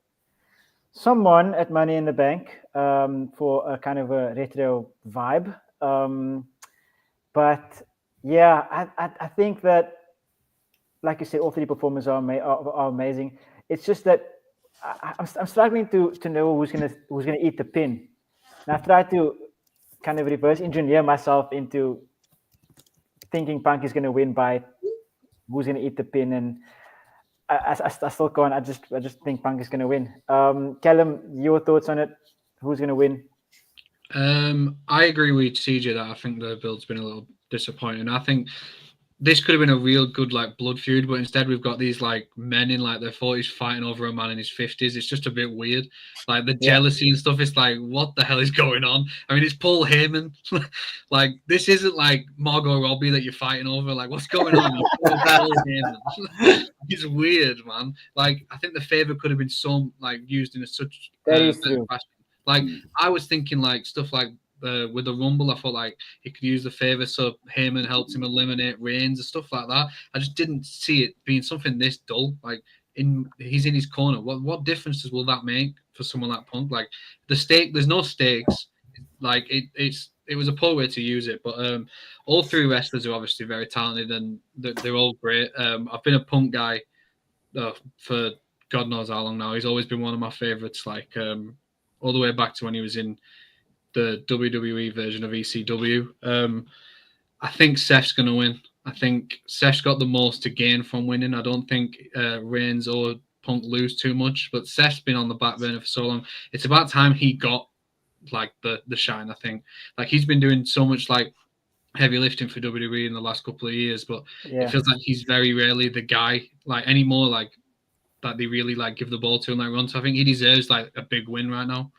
someone at Money in the Bank for a kind of a retro vibe. But yeah, I think that, like you say, all three performers are amazing. It's just that I'm struggling to know who's gonna eat the pin. And I've tried to kind of reverse engineer myself into thinking Punk is going to win by who's going to eat the pin, and I still can't. I just think Punk is going to win. Callum, your thoughts on it? Who's going to win? I agree with CJ that I think the build's been a little disappointing. I think this could have been a real good like blood feud, but instead we've got these like men in like their 40s fighting over a man in his 50s. It's just a bit weird. Like the jealousy and stuff. It's like, what the hell is going on? I mean, it's Paul Heyman. Like this isn't like Margot Robbie that you're fighting over. Like what's going on? Paul Heyman. It's weird, man. Like I think the favor could have been so like used in such That is true. like I was thinking like stuff like with the Rumble, I thought like he could use the favor, so Heyman helped him eliminate Reigns and stuff like that. I just didn't see it being something this dull. Like he's in his corner. What differences will that make for someone like Punk? Like there's no stakes. Like it was a poor way to use it. But all three wrestlers are obviously very talented and they're all great. I've been a Punk guy for God knows how long now. He's always been one of my favorites. Like all the way back to when he was in the WWE version of ECW. I think Seth's going to win. I think Seth's got the most to gain from winning. I don't think Reigns or Punk lose too much, but Seth's been on the back burner for so long. It's about time he got like the shine, I think. Like he's been doing so much like heavy lifting for WWE in the last couple of years, but it feels like he's very rarely the guy like anymore like that they really like give the ball to and like run. So I think he deserves like a big win right now.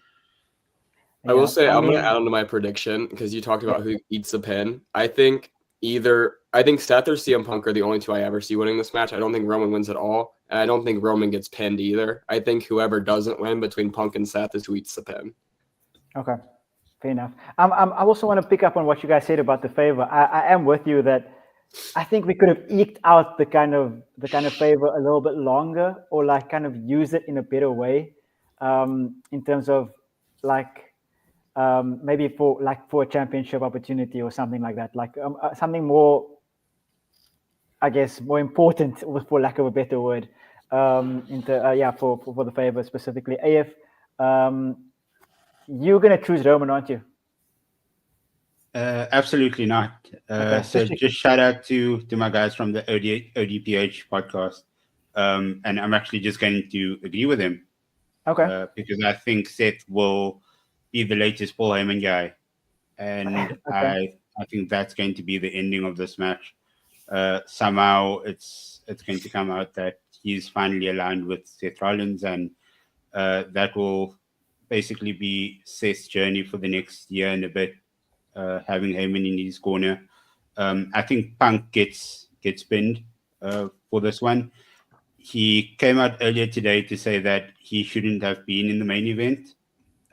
I will say I'm going to add on to my prediction because you talked about who eats the pin. I think Seth or CM Punk are the only two I ever see winning this match. I don't think Roman wins at all, and I don't think Roman gets pinned either. I think whoever doesn't win between Punk and Seth is who eats the pin. Okay, fair enough. I also want to pick up on what you guys said about the favor. I am with you that I think we could have eked out the kind of favor a little bit longer, or like kind of use it in a better way, in terms of like. Maybe for a championship opportunity or something like that, like something more, I guess, more important, for lack of a better word, for the favor specifically. AF, you're gonna choose Roman, aren't you? Absolutely not. Okay. So just shout out to my guys from the ODPH podcast, and I'm actually just going to agree with him. Okay. Because I think Seth will be the latest Paul Heyman guy, and I think that's going to be the ending of this match. Somehow it's going to come out that he's finally aligned with Seth Rollins, and that will basically be Seth's journey for the next year and a bit, having Heyman in his corner. I think Punk gets pinned for this one. He came out earlier today to say that he shouldn't have been in the main event.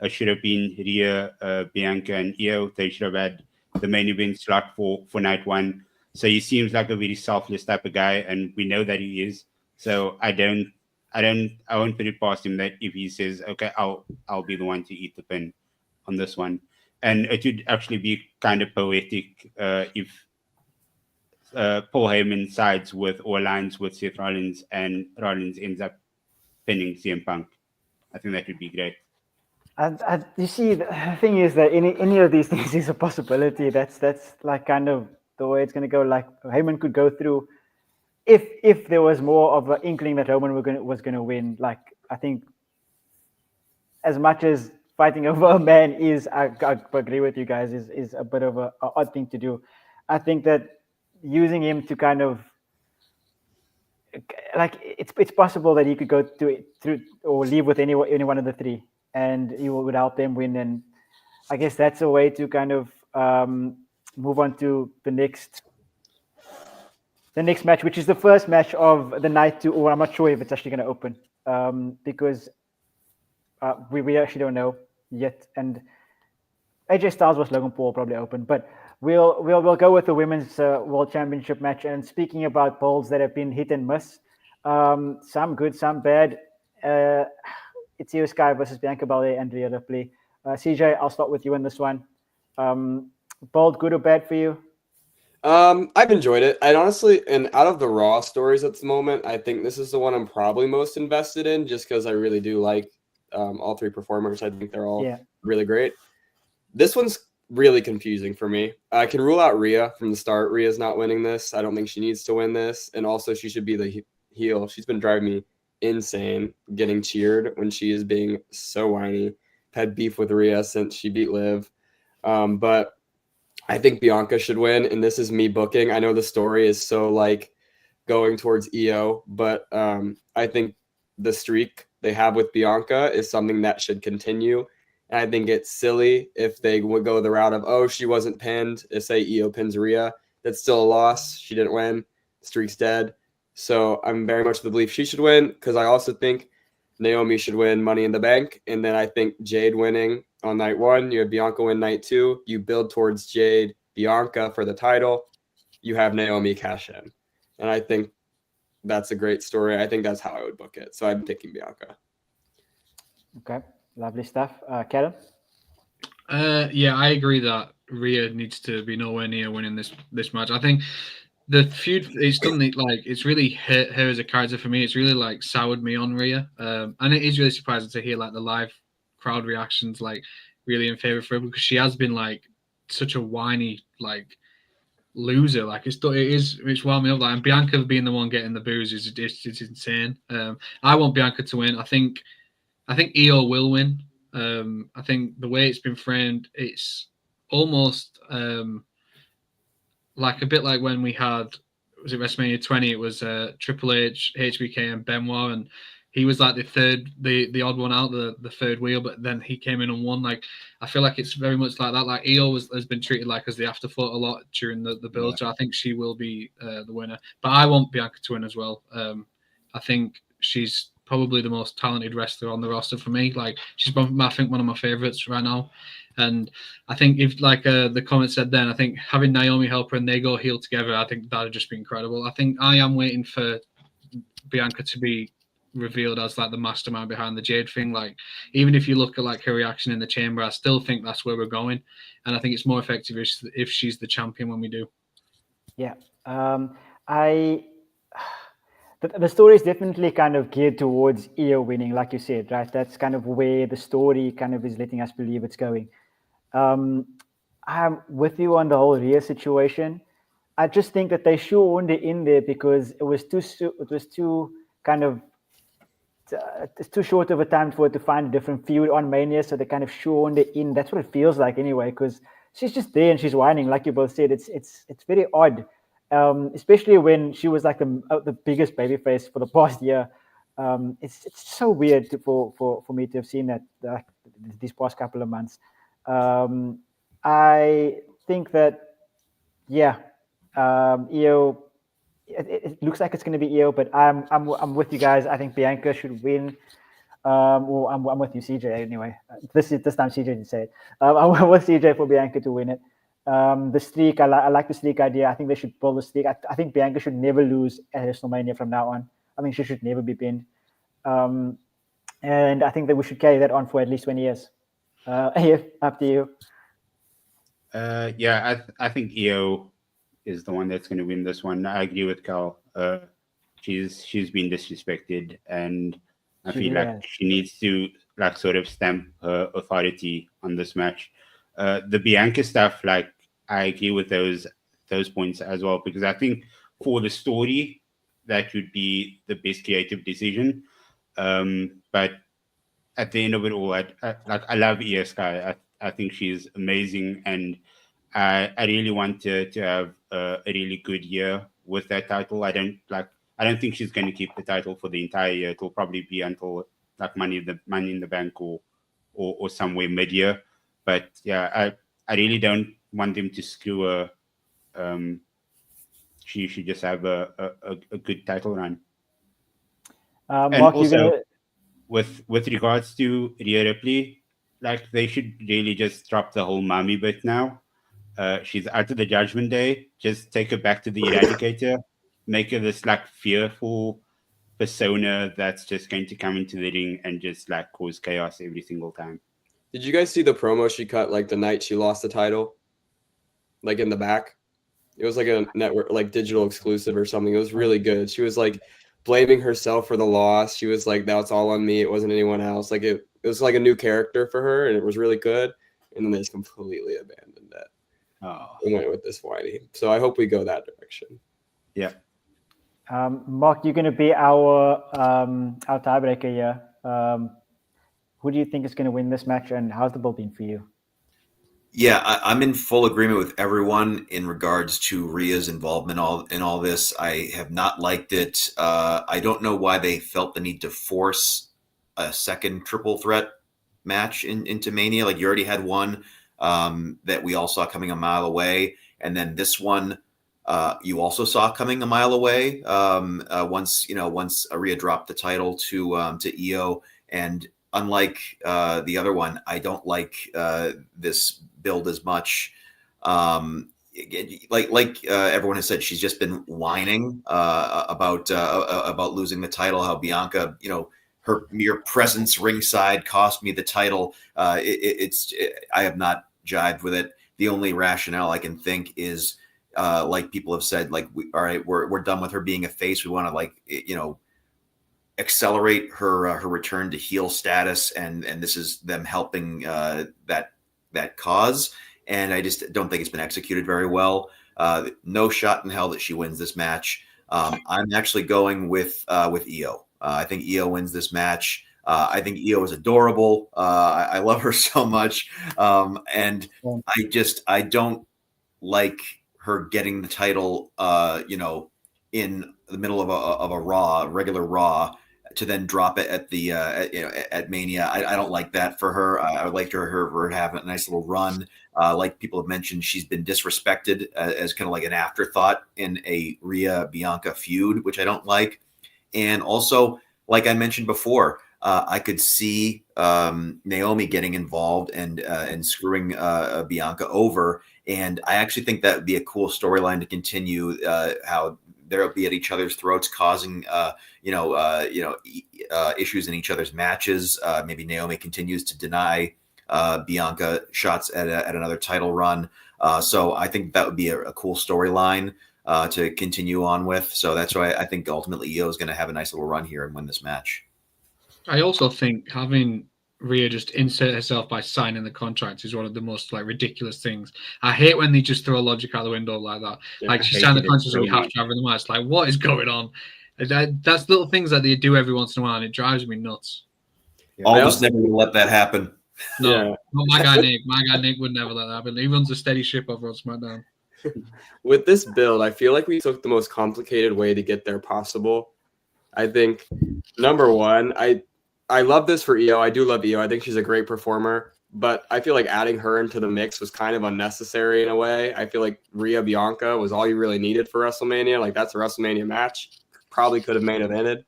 Should have been Rhea, Bianca, and Io. They should have had the main event slot for night one. So he seems like a very selfless type of guy, and we know that he is. So I won't put it past him that if he says, okay, I'll be the one to eat the pin on this one. And it would actually be kind of poetic if Paul Heyman sides with or aligns with Seth Rollins and Rollins ends up pinning CM Punk. I think that would be great. You see, the thing is that any of these things is a possibility. That's like kind of the way it's going to go. Like Heyman could go through if there was more of an inkling that Roman was going to win. Like I think, as much as fighting over a man is, I agree with you guys, is a bit of a odd thing to do. I think that using him to kind of like it's possible that he could go through or leave with any one of the three, and he would help them win. And I guess that's a way to kind of move on to the next match, which is the first match of the night. Or I'm not sure if it's actually going to open because we actually don't know yet. And AJ Styles vs Logan Paul probably open, but we'll go with the women's World Championship match. And speaking about polls that have been hit and miss, some good, some bad. It's Io Sky versus Bianca Belair and Rhea Ripley. CJ, I'll start with you in this one. Bold, good or bad for you? I've enjoyed it. I'd honestly, and out of the Raw stories at the moment, I think this is the one I'm probably most invested in, just because I really do like all three performers. I think they're all really great. This one's really confusing for me. I can rule out Rhea from the start. Rhea's not winning this. I don't think she needs to win this, and also she should be the heel. She's been driving me insane getting cheered when she is being so whiny. Had beef with Rhea since she beat Liv. But I think Bianca should win, and this is me booking. I know the story is so like going towards EO, but I think the streak they have with Bianca is something that should continue. And I think it's silly if they would go the route of, oh, she wasn't pinned. If say EO pins Rhea, that's still a loss. She didn't win. The streak's dead. So I'm very much of the belief she should win, because I also think Naomi should win Money in the Bank. And then I think Jade winning on night 1. You have Bianca win night 2. You build towards Jade, Bianca for the title. You have Naomi cash in. And I think that's a great story. I think that's how I would book it. So I'm picking Bianca. Okay, lovely stuff. Callum? Yeah, I agree that Rhea needs to be nowhere near winning this match. I think the feud, it's done like it's really hurt her as a character for me. It's really like soured me on Rhea, and it is really surprising to hear like the live crowd reactions like really in favor for her, because she has been like such a whiny like loser. Like it's wound me up. Like, and Bianca being the one getting the boos is insane. I want Bianca to win. I think EO will win. I think the way it's been framed, it's almost like a bit like when we had, was it WrestleMania 20? It was Triple H, HBK, and Benoit, and he was like the odd one out, the third wheel, but then he came in and won. Like I feel like it's very much like that. Like EO has been treated like as the afterthought a lot during the build, yeah. So I think she will be the winner. But I want Bianca to win as well. I think she's probably the most talented wrestler on the roster for me. Like she's, I think, one of my favorites right now. And I think if, like the comment said then, I think having Naomi help her and they go heel together, I think that would just be incredible. I think I am waiting for Bianca to be revealed as like the mastermind behind the Jade thing. Like even if you look at like her reaction in the chamber, I still think that's where we're going. And I think it's more effective if she's the champion when we do. Yeah. The story is definitely kind of geared towards EO winning, like you said, right? That's kind of where the story kind of is letting us believe it's going. I'm with you on the whole Rhea situation. I just think that they shoehorned it in there because it was too kind of it's too short of a time for it to find a different feud on Mania, so they kind of shoehorned it in. That's what it feels like anyway, because she's just there and she's whining, like you both said. It's very odd. Especially when she was like the biggest babyface for the past year. It's so weird for me to have seen that these past couple of months. I think that EO. It looks like it's going to be EO, but I'm with you guys. I think Bianca should win. Well, I'm with you, CJ. Anyway, this time CJ didn't say it. I'm with CJ for Bianca to win it. The streak, I like the streak idea. I think they should pull the streak. I think Bianca should never lose at WrestleMania from now on. I think she should never be pinned. And I think that we should carry that on for at least 20 years. Up to you. I think EO is the one that's going to win this one. I agree with Carl. She's been disrespected, and I feel like she needs to like sort of stamp her authority on this match. The Bianca stuff, like I agree with those points as well, because I think for the story that would be the best creative decision. But at the end of it all, I love Io Sky. I think she's amazing, and I really want to have a really good year with that title. I don't think she's going to keep the title for the entire year. It'll probably be until like Money in the Bank or somewhere mid-year. But yeah, I really don't want them to screw her. She should just have a good title run. And Mark, also, with regards to Rhea Ripley, like they should really just drop the whole mommy bit now. She's out of the Judgment Day. Just take her back to the Eradicator. Make her this like fearful persona that's just going to come into the ring and just like cause chaos every single time. Did you guys see the promo she cut like the night she lost the title? Like in the back? It was like a network, like digital exclusive or something. It was really good. She was like blaming herself for the loss. She was like, that's all on me. It wasn't anyone else. Like it was like a new character for her, and it was really good. And then they just completely abandoned it. And went with this whiny. So I hope we go that direction. Yeah. Mark, you're going to be our tiebreaker here. Who do you think is going to win this match, and how's the ball been for you? Yeah, I'm in full agreement with everyone in regards to Rhea's involvement in all this. I have not liked it. I don't know why they felt the need to force a second triple threat match into Mania. Like, you already had one that we all saw coming a mile away, and then this one you also saw coming a mile away. Once Rhea dropped the title to Io, and unlike the other one, I don't like this build as much. Everyone has said, she's just been whining about losing the title. How Bianca, her mere presence ringside cost me the title. I have not jived with it. The only rationale I can think is, like people have said, like, we're done with her being a face. We want to accelerate her return to heel status, and this is them helping that cause. And I just don't think it's been executed very well. No shot in hell that she wins this match. I'm actually going with Io. I think Io wins this match. I think Io is adorable. I love her so much. And I don't like her getting the title, in the middle of a regular Raw, to then drop it at Mania. I don't like that for her. I would like her to have a nice little run. Like people have mentioned, she's been disrespected as kind of like an afterthought in a Rhea Bianca feud, which I don't like. And also, like I mentioned before, I could see Naomi getting involved and screwing Bianca over. And I actually think that would be a cool storyline to continue, how they'll be at each other's throats, causing issues in each other's matches. Maybe Naomi continues to deny Bianca shots at another title run. So I think that would be a cool storyline to continue on with. So that's why I think ultimately Io is going to have a nice little run here and win this match. I also think having Rhea just insert herself by signing the contract is one of the most ridiculous things. I hate when they just throw logic out the window like that. Yeah, she signed the contract, so we have to have her in the match. Like, what is going on? That's little things that they do every once in a while, and it drives me nuts. Yeah. Aldous never will let that happen. No, not my guy Nick. My guy Nick would never let that happen. He runs a steady ship over on SmackDown. With this build, I feel like we took the most complicated way to get there possible. I think, number one, I love this for Io. I do love Io. I think she's a great performer, but I feel like adding her into the mix was kind of unnecessary in a way. I feel like Rhea Bianca was all you really needed for WrestleMania. Like, that's a WrestleMania match. Probably could have main evented,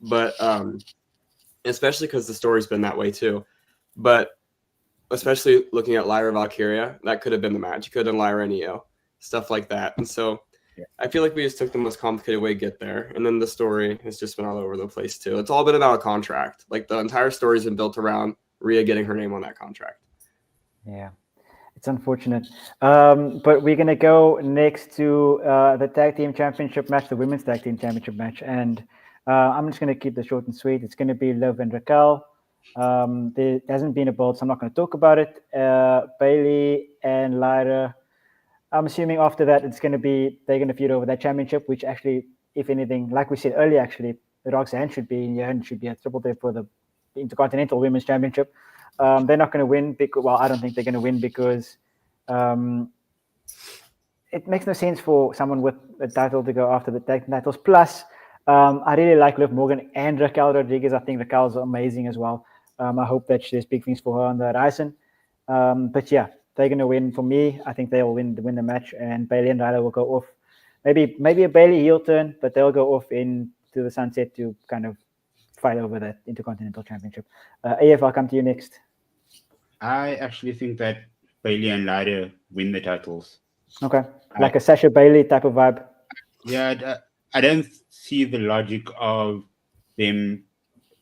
but especially because the story's been that way too. But especially looking at Lyra Valkyria, that could have been the match. It could have been Lyra and Io, stuff like that. And so I feel like we just took the most complicated way to get there. And then the story has just been all over the place too. It's all been about a contract. Like, the entire story's been built around Rhea getting her name on that contract. Yeah, it's unfortunate. But we're going to go next to the tag team championship match, the women's tag team championship match. And I'm just going to keep this short and sweet. It's going to be Liv and Raquel. There hasn't been a build, so I'm not going to talk about it. Bayley and Lyra. I'm assuming after that, they're going to feud over that championship, which actually, if anything, like we said earlier, actually, Roxanne should be in here and should be a triple threat for the Intercontinental Women's Championship. They're not going to win I don't think they're going to win because it makes no sense for someone with a title to go after the tag titles. Plus, I really like Liv Morgan and Raquel Rodriguez. I think Raquel's amazing as well. I hope that there's big things for her on the horizon. But yeah, they're going to win. For me, I think they'll win the match, and Bayley and Ryder will go off. Maybe a Bayley heel turn, but they'll go off into the sunset to kind of fight over that Intercontinental Championship. AF, I'll come to you next. I actually think that Bayley and Lyra win the titles. Okay, like a Sasha Bayley type of vibe. Yeah, I don't see the logic of them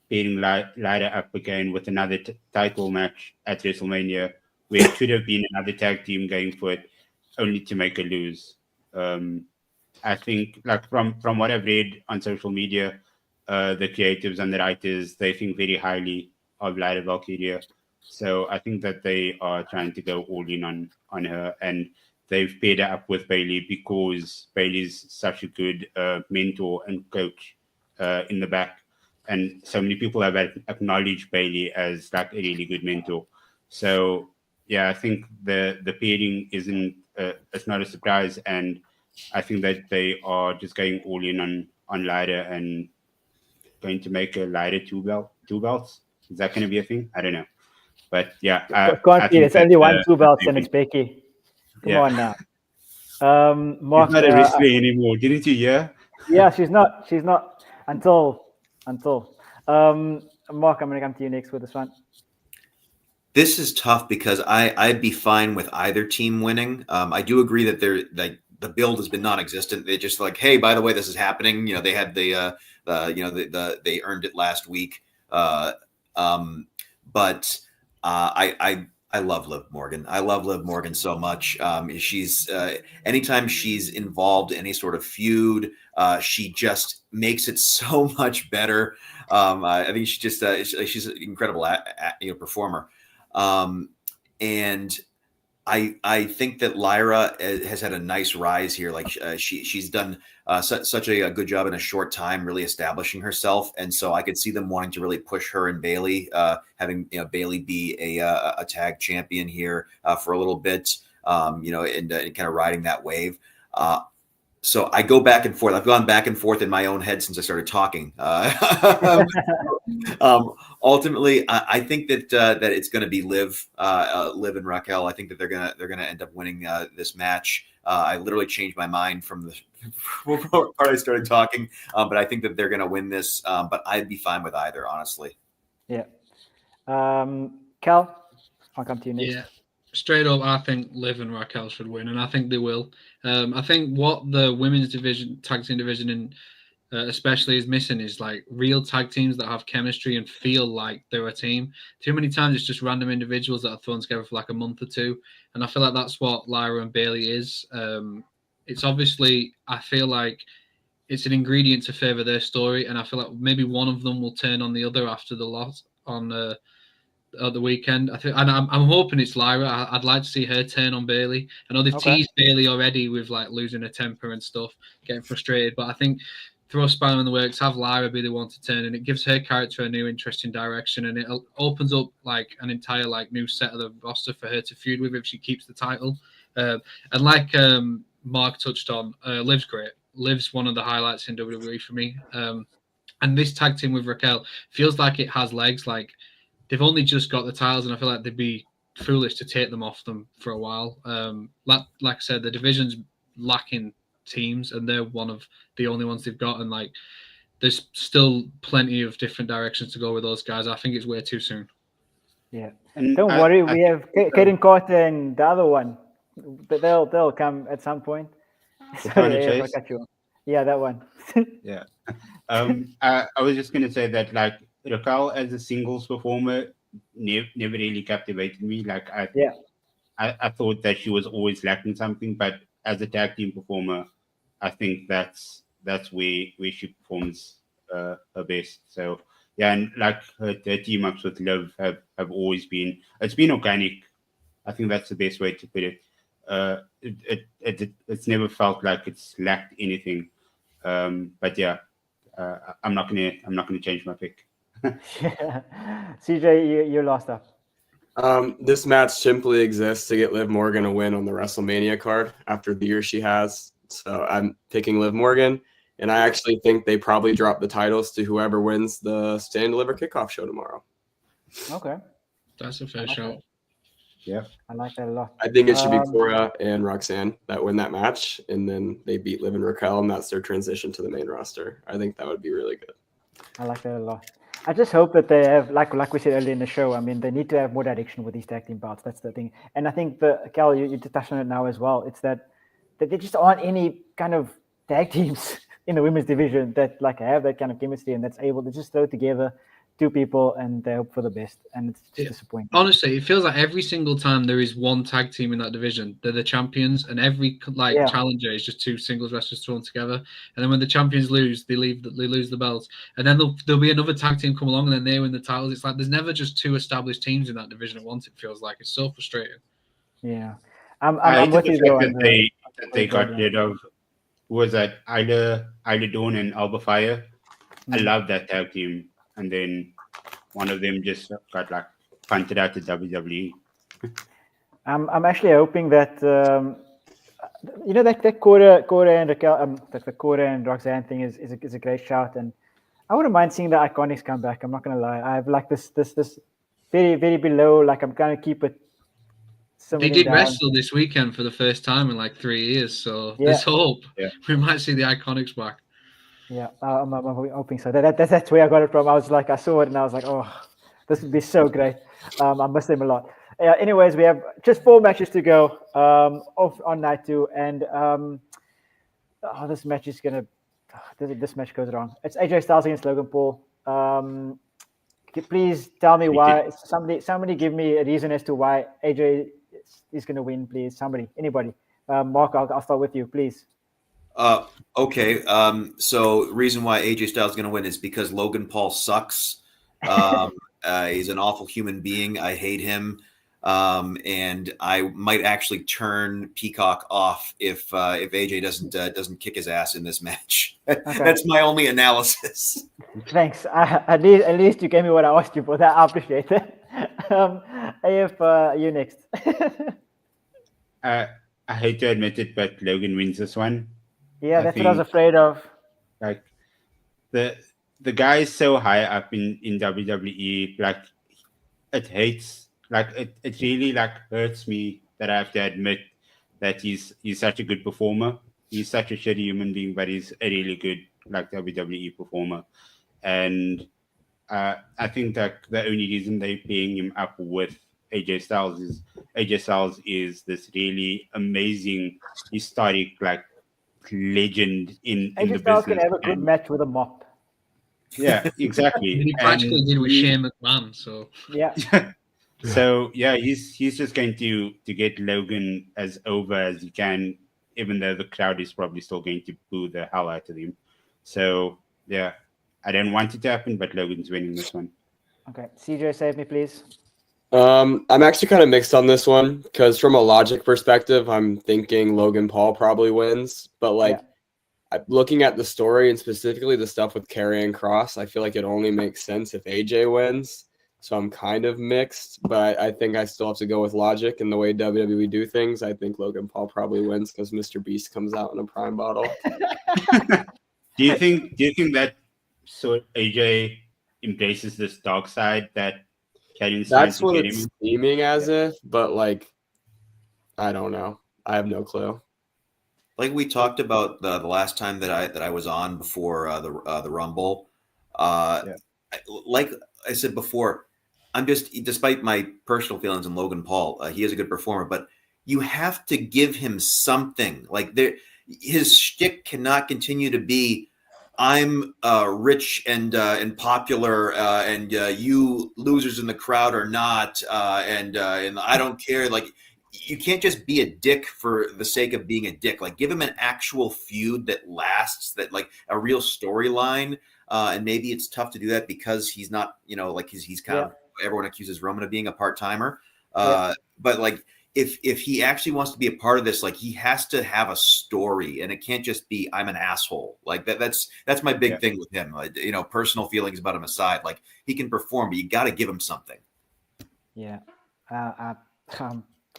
beating Lyra up again with another title match at WrestleMania, where it could have been another tag team going for it, only to make her lose. I think, like, from what I've read on social media, the creatives and the writers, they think very highly of Lyra Valkyria. So I think that they are trying to go all in on her, and they've paired her up with Bayley because Bayley's such a good mentor and coach in the back. And so many people have acknowledged Bayley as like a really good mentor. So yeah, I think the pairing isn't it's not a surprise, and I think that they are just going all in on Lyra and going to make a Lyra two belts. Is that going to be a thing? I don't know, but yeah, Can't I be. think It's only one two the belts, same and it's thing. Becky. Come Yeah. on now. She's Mark. not a wrestler anymore. Didn't you hear? Yeah, she's not. She's not until. Mark, I'm gonna come to you next with this one. This is tough because I'd be fine with either team winning. I do agree that the build has been non-existent. They're just like, hey, by the way, this is happening. They had they earned it last week. But I love Liv Morgan. I love Liv Morgan so much. She's anytime she's involved in any sort of feud, she just makes it so much better. I think she's an incredible performer. And I think that Lyra has had a nice rise here. Like she's done such a good job in a short time, really establishing herself. And so I could see them wanting to really push her and Bayley, having Bayley be a tag champion here for a little bit, and kind of riding that wave. So I go back and forth. I've gone back and forth in my own head since I started talking. Ultimately, I think that it's going to be Liv and Raquel. I think that they're gonna end up winning this match. I literally changed my mind from the part I started talking, but I think that they're going to win this. But I'd be fine with either, honestly. Yeah. Cal, I'll come to you next. Yeah. Straight up, I think Liv and Raquel should win, and I think they will. I think what the women's division, tag team division, and especially is missing is like real tag teams that have chemistry and feel like they're a team. Too many times it's just random individuals that are thrown together for like a month or two, and I feel like that's what Lyra and Bayley is. It's obviously, I feel like it's an ingredient to favour their story, and I feel like maybe one of them will turn on the other after the loss on the weekend. I think, and I'm hoping it's Lyra. I'd like to see her turn on Bayley. I know they've teased Bayley already with like losing her temper and stuff, getting frustrated. But I think throw a spanner in the works, have Lyra be the one to turn, and it gives her character a new, interesting direction, and it opens up like an entire like new set of the roster for her to feud with if she keeps the title. And like Mark touched on, Liv's great. Liv's one of the highlights in WWE for me. And this tag team with Raquel feels like it has legs. Like, they've only just got the titles, and I feel like they'd be foolish to take them off them for a while. Like I said, the division's lacking teams, and they're one of the only ones they've got. And like, there's still plenty of different directions to go with those guys. I think it's way too soon. Yeah, and don't worry, we have Kaden Carter and the other one. They'll come at some point. Sorry, I cut you off. Yeah, that one. Yeah. I was just gonna say that like Raquel as a singles performer never really captivated me. Like I thought that she was always lacking something, but as a tag team performer, I think that's where she performs her best. So yeah, and like her team ups with Liv have always been, it's been organic. I think that's the best way to put it. It's never felt like it's lacked anything. But yeah, I'm not gonna change my pick. CJ, you're last up. This match simply exists to get Liv Morgan a win on the WrestleMania card after the year she has. So I'm picking Liv Morgan, and I actually think they probably drop the titles to whoever wins the Stand and Deliver kickoff show tomorrow. Okay, that's a fair show. Yeah, I like that a lot. I think it should be Cora and Roxanne that win that match, and then they beat Liv and Raquel, and that's their transition to the main roster. I think that would be really good. I like that a lot. I just hope that they have, like we said earlier in the show, I mean, they need to have more direction with these tag team bouts. That's the thing. And I think, Cal, you touched on it now as well. It's that there just aren't any kind of tag teams in the women's division that like have that kind of chemistry and that's able to just throw together two people and they hope for the best. And it's just disappointing. Honestly, it feels like every single time there is one tag team in that division, they're the champions, and every challenger is just two singles wrestlers thrown together. And then when the champions lose, they lose the belts, and then there'll be another tag team come along, and then they win the titles. It's like there's never just two established teams in that division at once. It feels like it's so frustrating. Yeah, I'm with you though. They got rid of, who was that, Isla Dawn and Alba Fire. I love that tag team. And then one of them just got like punted out to WWE. I'm actually hoping that that Cora and Raquel, the Cora and Roxanne thing is a great shout, and I wouldn't mind seeing the Iconics come back. I'm not gonna lie. I have like this very very below. Like I'm gonna keep it. They did wrestle this weekend for the first time in like 3 years, so there's hope. Yeah. We might see the Iconics back. Yeah, I'm hoping so. That's where I got it from. I saw it and I was like, oh, this would be so great. I miss them a lot. Anyways, we have just 4 matches to go off on night 2, and this match is gonna. This match goes wrong. It's AJ Styles against Logan Paul. Please tell me why. Somebody give me a reason as to why AJ is gonna win, please. Anybody. Mark, I'll start with you, please. Okay. So reason why AJ Styles is going to win is because Logan Paul sucks. He's an awful human being. I hate him. And I might actually turn Peacock off if AJ doesn't kick his ass in this match. Okay. That's my only analysis. Thanks. At least you gave me what I asked you for. That I appreciate it. AF, you next. I hate to admit it, but Logan wins this one. Yeah, that's what I was afraid of. Like the guy is so high up in WWE. Like it really like hurts me that I have to admit that he's such a good performer. He's such a shitty human being, but he's a really good like WWE performer. And I think that the only reason they're paying him up with AJ Styles is this really amazing historic like legend in the business. AJ Styles can have a good match with a mop. Yeah, exactly. He practically did with Shane McMahon, so yeah. So yeah, he's just going to get Logan as over as he can, even though the crowd is probably still going to boo the hell out of him. So yeah, I don't want it to happen, but Logan's winning this one. Okay, CJ, save me, please. I'm actually kind of mixed on this one because from a logic perspective, I'm thinking Logan Paul probably wins. But looking at the story and specifically the stuff with Karrion Kross, I feel like it only makes sense if AJ wins. So I'm kind of mixed, but I think I still have to go with logic and the way WWE do things. I think Logan Paul probably wins because Mr. Beast comes out in a prime bottle. Do you think that so AJ embraces this dark side that that's what it's seeming as if, but I don't know. I have no clue. Like we talked about the last time that I was on before the Rumble. Like I said before, I'm just, despite my personal feelings in Logan Paul, he is a good performer, but you have to give him something. Like his shtick cannot continue to be, I'm rich and popular, and you losers in the crowd are not, and I don't care. Like, you can't just be a dick for the sake of being a dick. Like, give him an actual feud that lasts, that like a real storyline. And maybe it's tough to do that because he's not, he's kind of, everyone accuses Roman of being a part-timer. But like, if he actually wants to be a part of this, like he has to have a story, and it can't just be I'm an asshole. Like that's my big thing with him. Personal feelings about him aside, like he can perform, but you got to give him something. Yeah, I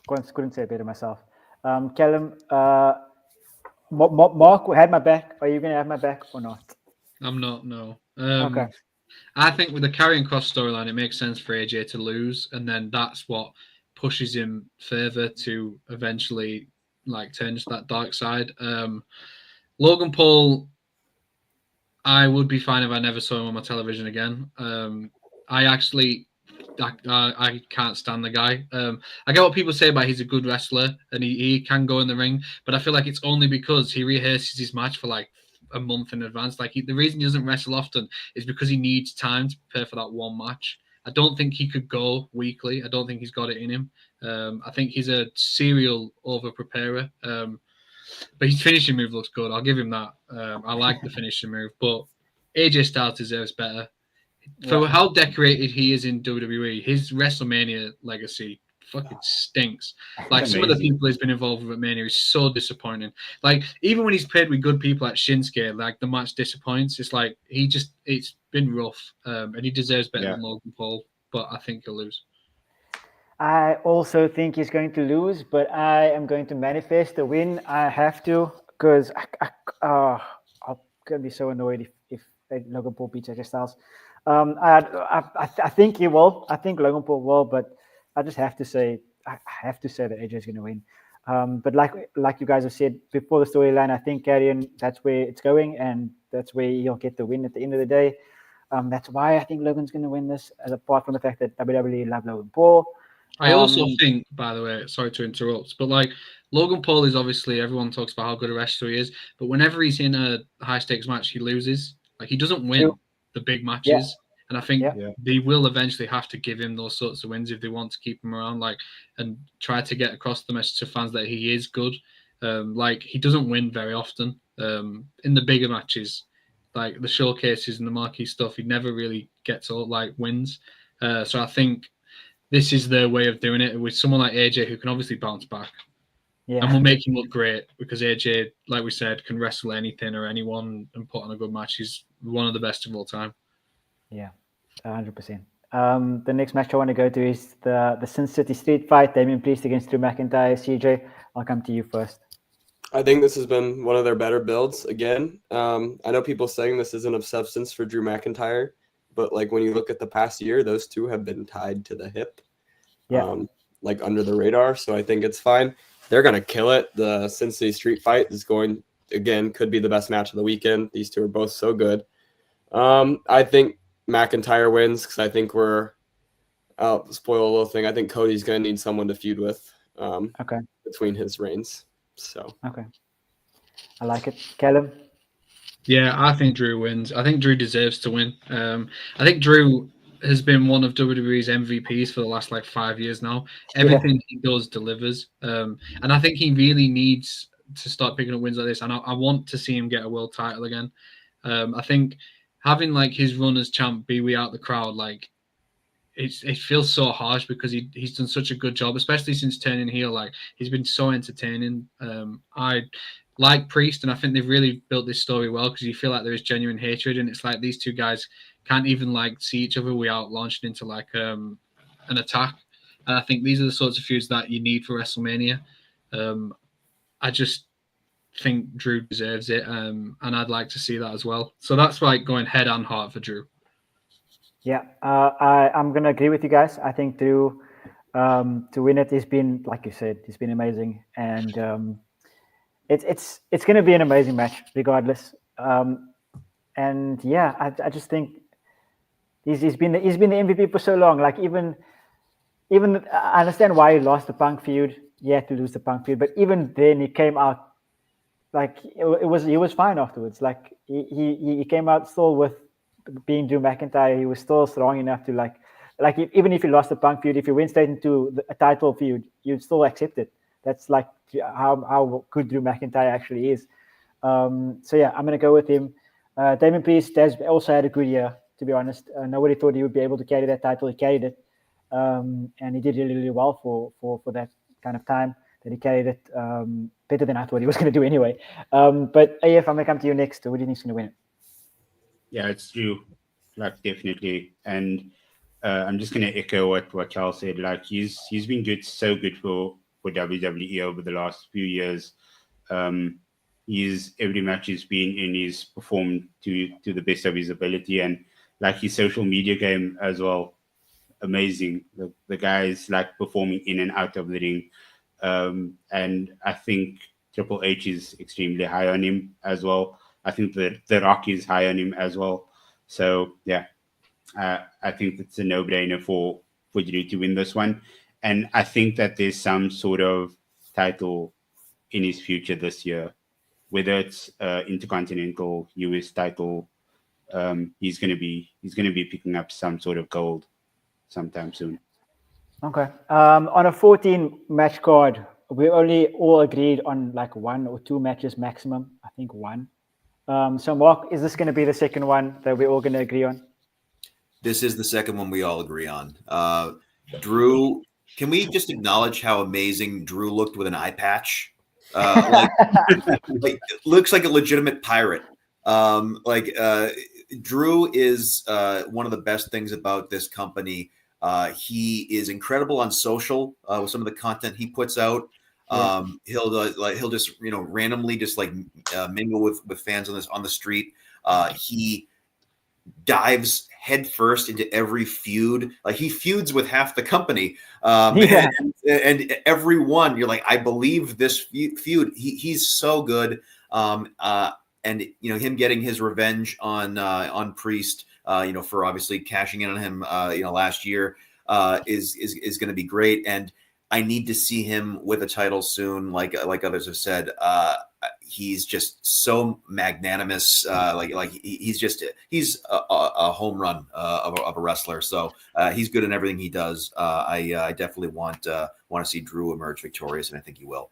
couldn't say it better myself. Callum, Mark had my back. Are you going to have my back or not? I'm not. No. Okay. I think with the Karrion Kross storyline, it makes sense for AJ to lose, and then that's what pushes him further to eventually turn to that dark side. Logan Paul, I would be fine if I never saw him on my television again. I can't stand the guy. I get what people say about he's a good wrestler and he can go in the ring, but I feel like it's only because he rehearses his match for a month in advance. The reason he doesn't wrestle often is because he needs time to prepare for that one match. I don't think he could go weekly. I don't think he's got it in him. I think he's a serial over-preparer. But his finishing move looks good. I'll give him that. I like the finishing move. But AJ Styles deserves better. For how decorated he is in WWE, his WrestleMania legacy fucking stinks. Some of the people he's been involved with at Mania is so disappointing. Even when he's paired with good people at Shinsuke, the match disappoints. It's it's been rough. And he deserves better than Logan Paul, but I think he'll lose. I also think he's going to lose, but I am going to manifest the win. I have to, because I'm going to be so annoyed if Logan Paul beats AJ Styles. I think he will. I think Logan Paul will, but I just have to say, I have to say that AJ is going to win. But like you guys have said before the storyline, I think Karrion, that's where it's going, and that's where he'll get the win at the end of the day. That's why I think Logan's going to win this, as apart from the fact that WWE love Logan Paul. I also think, by the way, sorry to interrupt, but like Logan Paul is obviously, everyone talks about how good a wrestler he is, but whenever he's in a high stakes match, he loses. Like he doesn't win the big matches, and I think they will eventually have to give him those sorts of wins if they want to keep him around, like, and try to get across the message to fans that he is good. Like he doesn't win very often in the bigger matches, like the showcases and the marquee stuff. He never really gets all like wins. So I think this is their way of doing it with someone like AJ who can obviously bounce back. Yeah. And will make him look great because AJ, like we said, can wrestle anything or anyone and put on a good match. He's one of the best of all time. Yeah, 100%. The next match I want to go to is the Sin City Street Fight, Damian Priest against Drew McIntyre. CJ, I'll come to you first. I think this has been one of their better builds again. I know people saying this isn't of substance for Drew McIntyre, but like when you look at the past year, those two have been tied to the hip, like under the radar. So I think it's fine. They're going to kill it. The Sin City Street Fight is going, again, could be the best match of the weekend. These two are both so good. I think McIntyre wins because I think I'll spoil a little thing. I think Cody's going to need someone to feud with between his reigns. So okay, I like it. Callum? Yeah, I think Drew wins. I think Drew deserves to win. I think Drew has been one of WWE's MVPs for the last 5 years now. Everything he does delivers. And I think he really needs to start picking up wins like this. And I want to see him get a world title again. I think having his run as champ be without the crowd, it feels so harsh because he's done such a good job, especially since turning heel. He's been so entertaining. I like Priest, and I think they've really built this story well because you feel like there is genuine hatred, and it's like these two guys can't even see each other without launching into an attack. And I think these are the sorts of feuds that you need for WrestleMania. I just think Drew deserves it, and I'd like to see that as well. So that's going head and heart for Drew. Yeah, I'm going to agree with you guys. I think Drew, to win it, he's been, like you said, he's been amazing. And it's going to be an amazing match regardless. And yeah, I just think he's been the MVP for so long. Even I understand why he lost the Punk feud. He had to lose the Punk feud, but even then he came out he was fine afterwards. He came out still with being Drew McIntyre. He was still strong enough to even if he lost the Punk feud, if he went straight into a title feud, you'd still accept it. That's how good Drew McIntyre actually is. So yeah, I'm going to go with him. Damian Priest has also had a good year, to be honest. Nobody thought he would be able to carry that title. He carried it. And he did really, really well for that kind of time that he carried it, better than I thought he was going to do anyway. But AF, I'm going to come to you next. Who do you think is going to win it? Yeah, it's Drew, definitely. And I'm just going to echo what Charles said. He's been good, so good for WWE over the last few years. Every match he's been in, he's performed to the best of his ability, and his social media game as well. Amazing. The guy is performing in and out of the ring. And I think Triple H is extremely high on him as well. I think that The Rock is high on him as well. So yeah, I think it's a no-brainer for Drew to win this one. And I think that there's some sort of title in his future this year, whether it's Intercontinental, US title. He's gonna be picking up some sort of gold sometime soon. Okay. On a 14-match card, we only all agreed on 1 or 2 matches maximum. I think 1. So Mark, is this going to be the second one that we're all going to agree on? This is the second one we all agree on. Drew, can we just acknowledge how amazing Drew looked with an eye patch? Looks like a legitimate pirate. Drew is one of the best things about this company. He is incredible on social with some of the content he puts out. He'll just randomly just mingle with fans on the street. He dives headfirst into every feud. Like, he feuds with half the company, and everyone. You're like, I believe this feud. He's so good. And him getting his revenge on Priest, for obviously cashing in on him, last year, is going to be great. And I need to see him with a title soon. Like others have said, he's just so magnanimous. He's a home run of a wrestler. So he's good in everything he does. I definitely want to see Drew emerge victorious, and I think he will.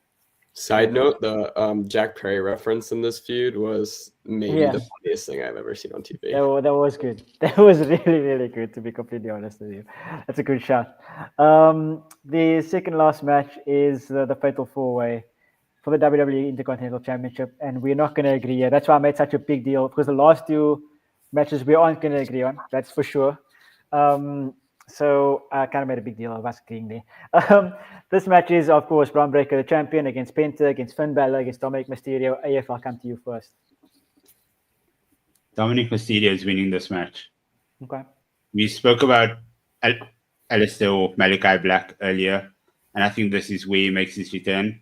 Side note: the Jack Perry reference in this feud was maybe the funniest thing I've ever seen on TV. That was good. That was really, really good, to be completely honest with you. That's a good shot. The second last match is the Fatal 4-Way for the WWE Intercontinental Championship, and we're not going to agree here. That's why I made such a big deal, because the last two matches we aren't going to agree on. That's for sure. So I kind of made a big deal of us agreeing there. This match is, of course, Bron Breakker, the champion, against Penta, against Finn Balor, against Dominik Mysterio. AF, I'll come to you first. Dominik Mysterio is winning this match. Okay. We spoke about Alistair or Malachi Black earlier, and I think this is where he makes his return.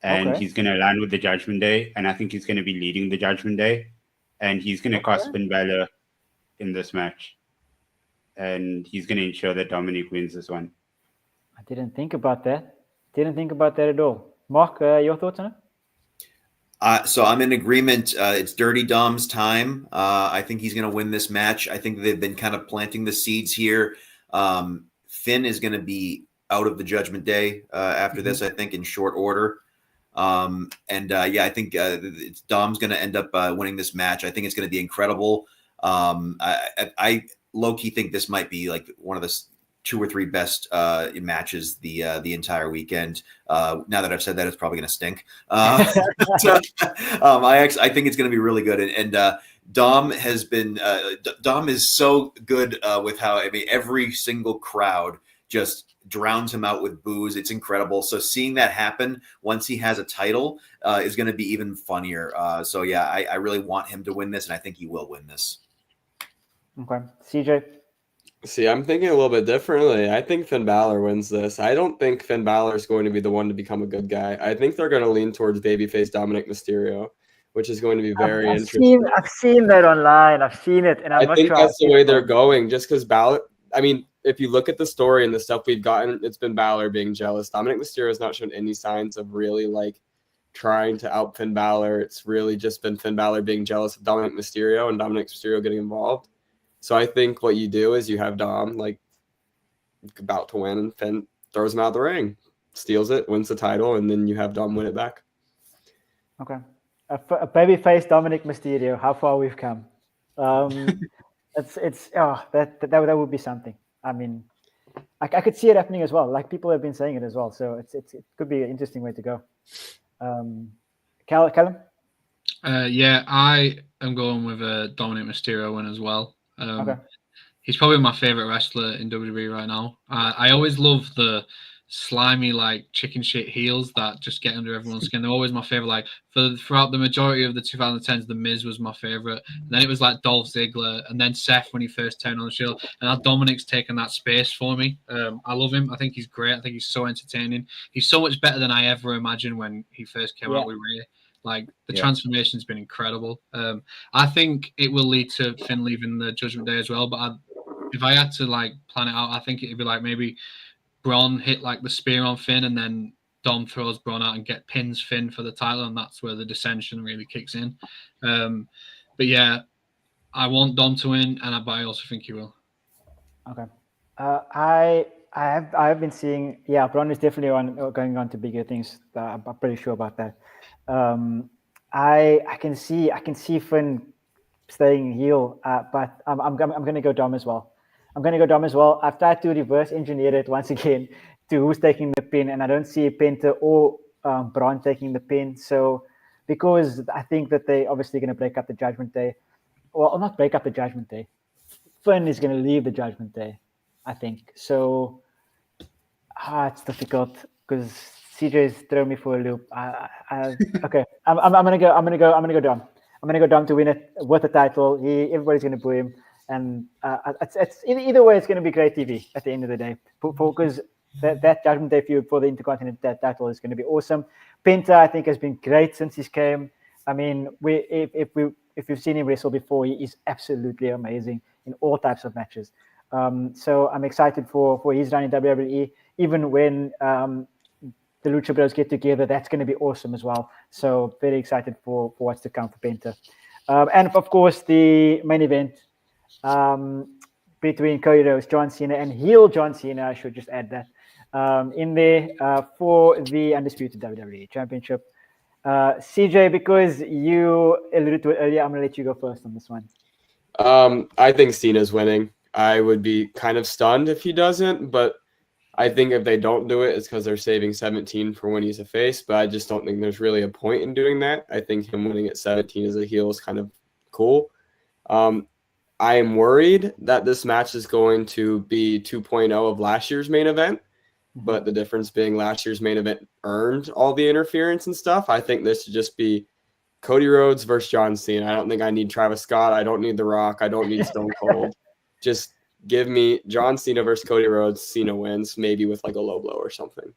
And he's going to align with the Judgment Day, and I think he's going to be leading the Judgment Day, and he's going to cost Finn Balor in this match. And he's going to ensure that Dominik wins this one. I didn't think about that. At all. Mark, your thoughts on it? So I'm in agreement. It's Dirty Dom's time. I think he's going to win this match. I think they've been kind of planting the seeds here. Finn is going to be out of the Judgment Day after this, I think, in short order. I think Dom's going to end up winning this match. I think it's going to be incredible. I low-key think this might be like one of the 2 or 3 best matches the entire weekend. Now that I've said that, it's probably going to stink. I think it's going to be really good. And Dom has been Dom is so good with how, every single crowd just drowns him out with boos. It's incredible. So seeing that happen once he has a title is going to be even funnier. I really want him to win this, and I think he will win this. Okay. CJ? See, I'm thinking a little bit differently. I think Finn Balor wins this. I don't think Finn Balor is going to be the one to become a good guy. I think they're going to lean towards babyface Dominik Mysterio, which is going to be very interesting. I've seen that online. I've seen it, and I think that's the way they're going. Just because Balor, if you look at the story and the stuff we've gotten, it's been Balor being jealous. Dominik Mysterio has not shown any signs of really trying to out Finn Balor. It's really just been Finn Balor being jealous of Dominik Mysterio and Dominik Mysterio getting involved. So I think what you do is you have Dom about to win, and Finn throws him out of the ring, steals it, wins the title, and then you have Dom win it back. Okay. A babyface Dominik Mysterio. How far we've come. That would be something. I could see it happening as well. Like, people have been saying it as well. So it could be an interesting way to go. Callum? I am going with a Dominik Mysterio win as well. Okay. He's probably my favorite wrestler in WWE right now. I always love the slimy, chicken shit heels that just get under everyone's skin. They're always my favorite. Throughout the majority of the 2010s, The Miz was my favorite. And then it was Dolph Ziggler, and then Seth when he first turned on the show. And now Dominik's taken that space for me. I love him. I think he's great. I think he's so entertaining. He's so much better than I ever imagined when he first came out with Rhea. The transformation's been incredible. I think it will lead to Finn leaving the Judgment Day as well. But if I had to plan it out, I think it'd be maybe Bron hit the spear on Finn, and then Dom throws Bron out and pins Finn for the title, and that's where the dissension really kicks in. I want Dom to win, but I also think he will. Okay. I have been seeing. Yeah, Bron is definitely going on to bigger things. I'm pretty sure about that. I can see Finn staying heel, but I'm going to go Dom as well. I've tried to reverse engineer it once again to who's taking the pin, and I don't see Penta or Bron taking the pin. So, because I think that they obviously going to break up the Judgment Day, well, not break up the Judgment Day. Finn is going to leave the Judgment Day. I think so. It's difficult because CJ's thrown me for a loop. Okay, I'm gonna go. I'm gonna go Dom. I'm gonna go Dom to win it with the title. Everybody's gonna boo him, and it's either way. It's gonna be great TV at the end of the day. Because that Judgment Day feud for the Intercontinental title is gonna be awesome. Penta, I think, has been great since he's came. I mean, if you've seen him wrestle before, he is absolutely amazing in all types of matches. So I'm excited for his run in WWE. Even when the Lucha Bros get together, that's going to be awesome as well. So very excited for what's to come for Penta. And of course, the main event between Cody Rhodes, John Cena, and heel John Cena, I should just add that, in there for the Undisputed WWE Championship. CJ, because you alluded to it earlier, I'm going to let you go first on this one. I think Cena's winning. I would be kind of stunned if he doesn't, but I think if they don't do it, it's because they're saving 17 for when he's a face, but I just don't think there's really a point in doing that. I think him winning at 17 as a heel is kind of cool. I am worried that this match is going to be 2.0 of last year's main event, but the difference being last year's main event earned all the interference and stuff. I think this should just be Cody Rhodes versus John Cena. I don't think I need Travis Scott. I don't need The Rock. I don't need Stone Cold. Just give me John Cena versus Cody Rhodes. Cena wins, maybe with like a low blow or something.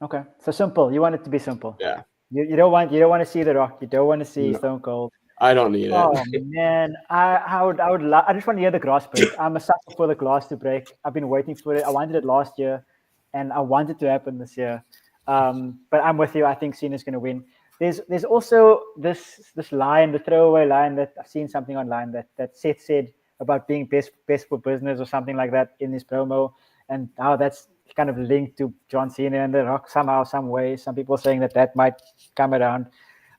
Okay, so simple. You want it to be simple. Yeah. You don't want to see The Rock. You don't want to see Stone Cold. I don't need it. Oh man, I just want to hear the glass break. I'm a sucker for the glass to break. I've been waiting for it. I wanted it last year, and I want it to happen this year. But I'm with you. I think Cena's going to win. There's also this line, the throwaway line that I've seen something online that Seth said about being best for business or something like that in this promo, and how that's kind of linked to John Cena and The Rock somehow, some way. Some people saying that might come around,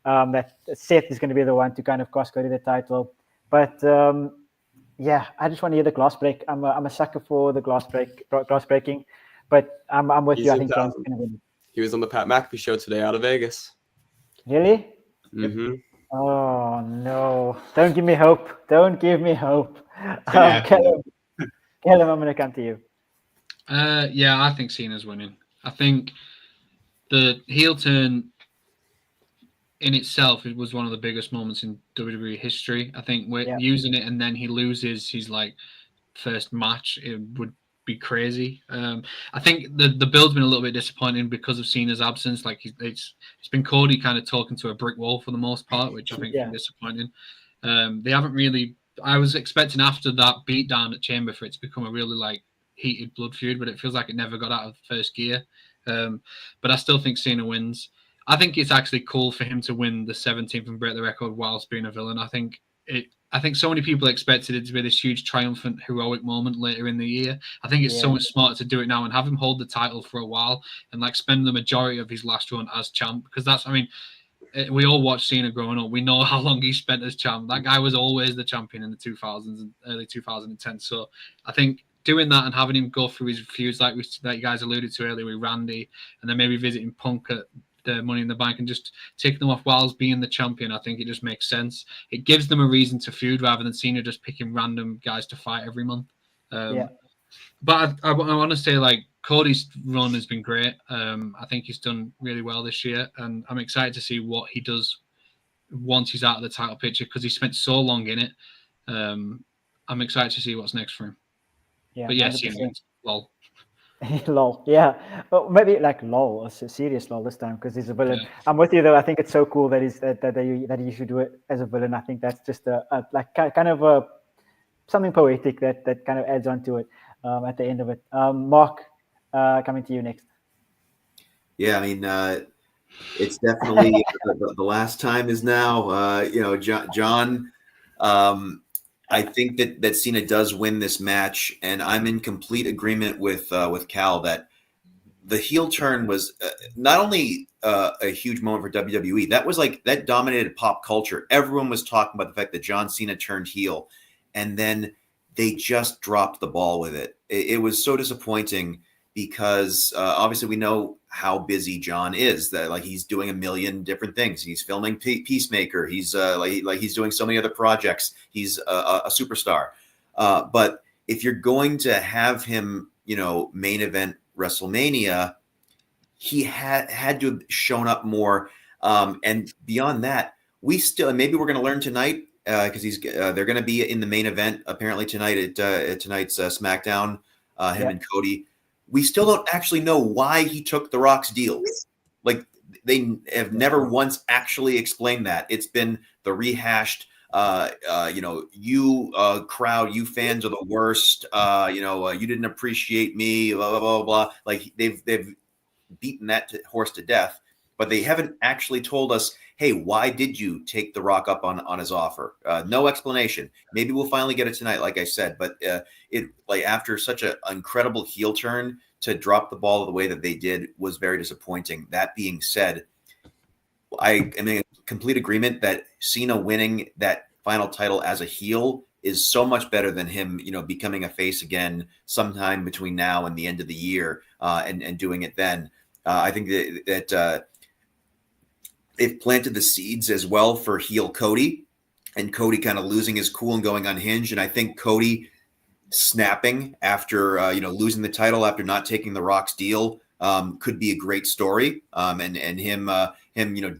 that Seth is going to be the one to kind of cost Cody the title. But yeah, I just want to hear the glass break. I'm a sucker for the glass breaking, but I'm with you. I think John's going to win. He was on the Pat McAfee show today out of Vegas. Really? Mm-hmm. Oh no! Don't give me hope. Don't give me hope. Callum, I'm going to come to you. Yeah, I think Cena's winning. I think the heel turn in itself, it was one of the biggest moments in WWE history. I think we're using it, and then he loses his first match. It would be crazy. I think the build's been a little bit disappointing because of Cena's absence. It's been Cody kind of talking to a brick wall for the most part, which I think is disappointing. They haven't really. I was expecting after that beatdown at Chamber for it to become a really heated blood feud, but it feels like it never got out of first gear. But I still think Cena wins. I think it's actually cool for him to win the 17th and break the record whilst being a villain. I think so many people expected it to be this huge triumphant, heroic moment later in the year. I think it's so much smarter to do it now and have him hold the title for a while and spend the majority of his last run as champ. Because we all watched Cena growing up. We know how long he spent as champ. That guy was always the champion in the 2000s and early 2010s. So I think doing that and having him go through his feuds like you guys alluded to earlier with Randy, and then maybe visiting Punk at the Money in the Bank and just taking them off whilst being the champion, I think it just makes sense. It gives them a reason to feud rather than Cena just picking random guys to fight every month. But I want to say Cody's run has been great. I think he's done really well this year, and I'm excited to see what he does once he's out of the title picture because he spent so long in it. I'm excited to see what's next for him. Yeah, but yes, lol. Lol, yeah. Well, maybe lol, a serious lol this time because he's a villain. Yeah. I'm with you though. I think it's so cool that he should do it as a villain. I think that's just something poetic that kind of adds on to it at the end of it. Mark, coming to you next. Yeah, I mean, it's definitely the last time is now. John. I think that Cena does win this match, and I'm in complete agreement with Cal that the heel turn was not only a huge moment for WWE. That was that dominated pop culture. Everyone was talking about the fact that John Cena turned heel, and then they just dropped the ball with it. It was so disappointing because obviously we know how busy John is. That he's doing a million different things. He's filming Peacemaker. He's he's doing so many other projects. He's a superstar. But if you're going to have him, main event WrestleMania, he had to have shown up more. And beyond that, we still, maybe we're going to learn tonight because they're going to be in the main event apparently tonight at tonight's SmackDown. Him and Cody. We still don't actually know why he took The Rock's deal. Like, they have never once actually explained that. It's been the rehashed, you crowd, you fans are the worst. You didn't appreciate me, blah, blah, blah, blah. Like, they've beaten that horse to death, but they haven't actually told us, hey, why did you take The Rock up on his offer? No explanation. Maybe we'll finally get it tonight, like I said, but after such an incredible heel turn, to drop the ball the way that they did was very disappointing. That being said, I am in complete agreement that Cena winning that final title as a heel is so much better than him, becoming a face again sometime between now and the end of the year and doing it then. I think that they've planted the seeds as well for heel Cody, and Cody kind of losing his cool and going unhinged. And I think Cody snapping after losing the title after not taking The Rock's deal could be a great story. And him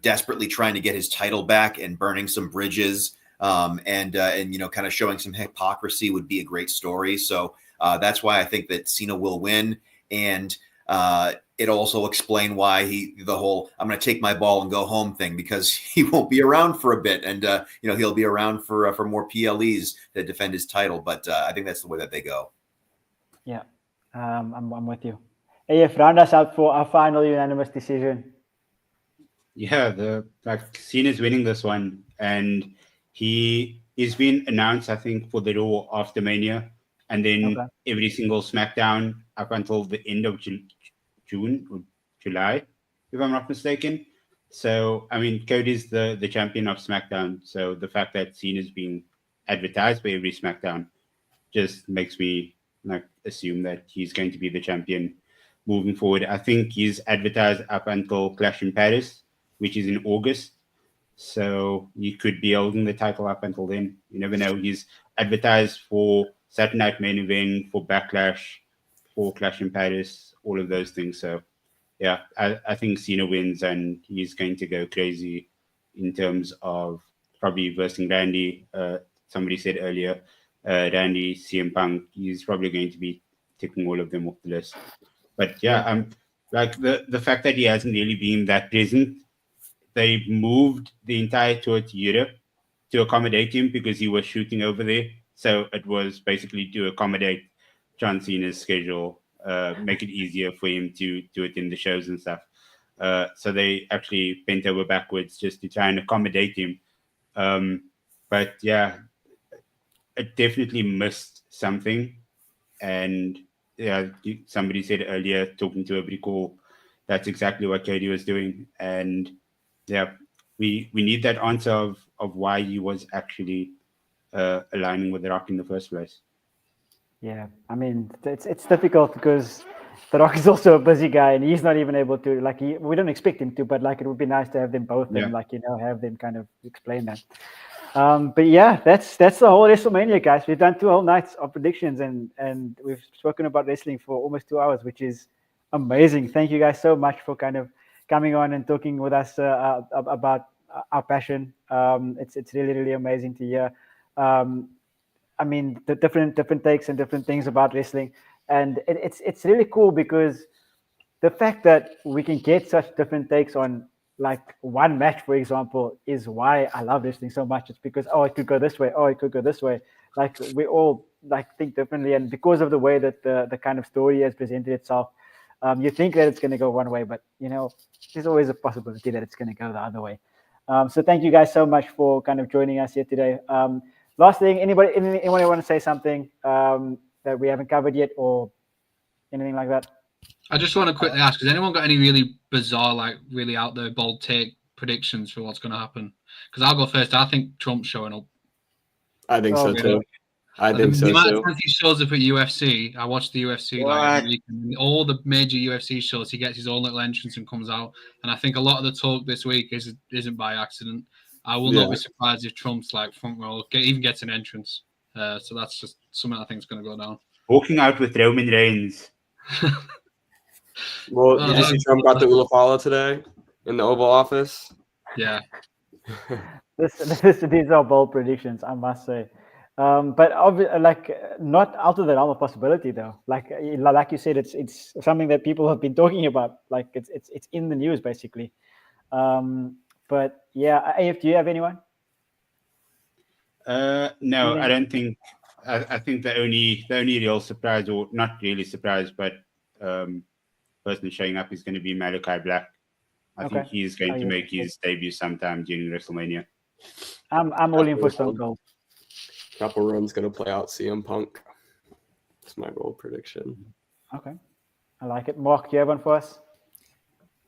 desperately trying to get his title back and burning some bridges and kind of showing some hypocrisy would be a great story. So that's why I think that Cena will win. And it also explained why the whole I'm going to take my ball and go home thing, because he won't be around for a bit, and he'll be around for more PLEs to defend his title. But I think that's the way that they go. Yeah, I'm with you. AF, round us out for our final unanimous decision. Yeah, Cena's winning this one, and he is being announced, I think, for the Raw after Mania, and then every single SmackDown up until the end of June or July, if I'm not mistaken. So, I mean, Cody's the champion of SmackDown. So the fact that Cena's being advertised for every SmackDown just makes me assume that he's going to be the champion moving forward. I think he's advertised up until Clash in Paris, which is in August. So he could be holding the title up until then. You never know. He's advertised for Saturday Night Main Event, for Backlash, for Clash in Paris, all of those things. So, yeah, I think Cena wins, and he's going to go crazy in terms of probably versing Randy. Somebody said earlier, Randy, CM Punk, he's probably going to be ticking all of them off the list. But, yeah, the fact that he hasn't really been that present, they moved the entire tour to Europe to accommodate him because he was shooting over there. So it was basically to accommodate John Cena's schedule, make it easier for him to do it in the shows and stuff. So they actually bent over backwards just to try and accommodate him. But yeah, it definitely missed something. And yeah, somebody said earlier, talking to a call, that's exactly what Cody was doing. And yeah, we need that answer of why he was actually aligning with The Rock in the first place. Yeah, I mean, it's difficult because The Rock is also a busy guy, and he's not even able to, we don't expect him to, but it would be nice to have them both and have them kind of explain that. But yeah, that's the whole WrestleMania, guys. We've done 2 whole nights of predictions, and we've spoken about wrestling for almost 2 hours, which is amazing. Thank you guys so much for kind of coming on and talking with us about our passion. It's really, really amazing to hear. I mean, the different takes and different things about wrestling, and it's really cool because the fact that we can get such different takes on one match, for example, is why I love wrestling so much. It's because it could go this way, it could go this way. We all think differently, and because of the way that the kind of story has presented itself, you think that it's going to go one way, but there's always a possibility that it's going to go the other way. So thank you guys so much for kind of joining us here today. Last thing, anyone want to say something that we haven't covered yet, or anything like that? I just want to quickly ask: has anyone got any really bizarre, really out there, bold take predictions for what's going to happen? Because I'll go first. I think Trump's showing up. I think so too. I think so too. He shows up at UFC. I watched the UFC every week, and all the major UFC shows. He gets his own little entrance and comes out. And I think a lot of the talk this week isn't by accident. I will not be surprised if Trump's front row even gets an entrance. So that's just something I think is going to go down. Walking out with Roman Reigns. Well, did you see Trump got the Ulafala today in the Oval Office? Yeah. These are bold predictions, I must say. But not out of the realm of possibility, though. Like you said, it's something that people have been talking about. Like it's in the news, basically. But yeah, AF, do you have anyone? No, I don't think. I think the only real surprise, or not really surprise, but person showing up is going to be Malachi Black. I think he's going to make his debut sometime during WrestleMania. I'm all in for Stone Cold. Couple runs going to play out CM Punk. That's my bold prediction. Okay, I like it. Mark, do you have one for us?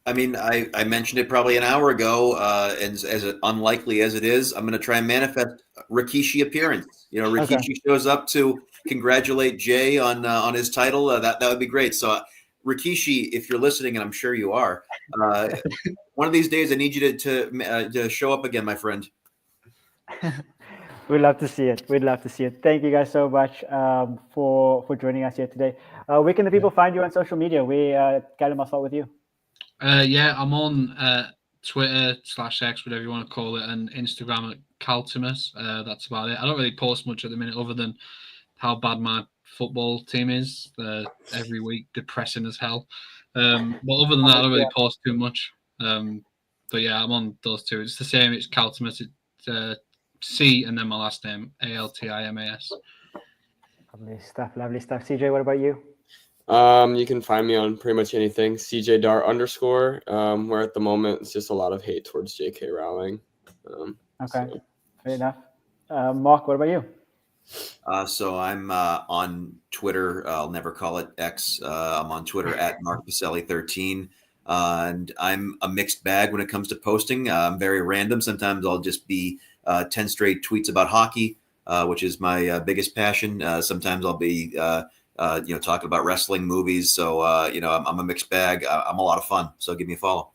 I mean, I mentioned it probably an hour ago, and as unlikely as it is, I'm going to try and manifest Rikishi appearance. You know, Rikishi shows up to congratulate Jay on his title. That would be great. So, Rikishi, if you're listening, and I'm sure you are, one of these days I need you to show up again, my friend. We'd love to see it. We'd love to see it. Thank you guys so much for joining us here today. Where can the people find you on social media? Callum, I'll start with you. Yeah, I'm on Twitter /X, whatever you want to call it, and Instagram at Caltimus. That's about it. I don't really post much at the minute other than how bad my football team is every week, depressing as hell. But other than that, I don't really post too much. But yeah, I'm on those two. It's the same. It's Caltimus. It's C and then my last name, ALTIMAS. Lovely stuff. CJ, what about you? You can find me on pretty much anything, CJ Dart _. Where at the moment it's just a lot of hate towards J.K. Rowling. Fair enough. Mark, what about you? So I'm on Twitter. I'll never call it X. I'm on Twitter at MarkPacelli13. And I'm a mixed bag when it comes to posting. I'm very random. Sometimes I'll just be 10 straight tweets about hockey, which is my biggest passion. Sometimes I'll be talking about wrestling, movies. So, I'm a mixed bag. I'm a lot of fun. So give me a follow.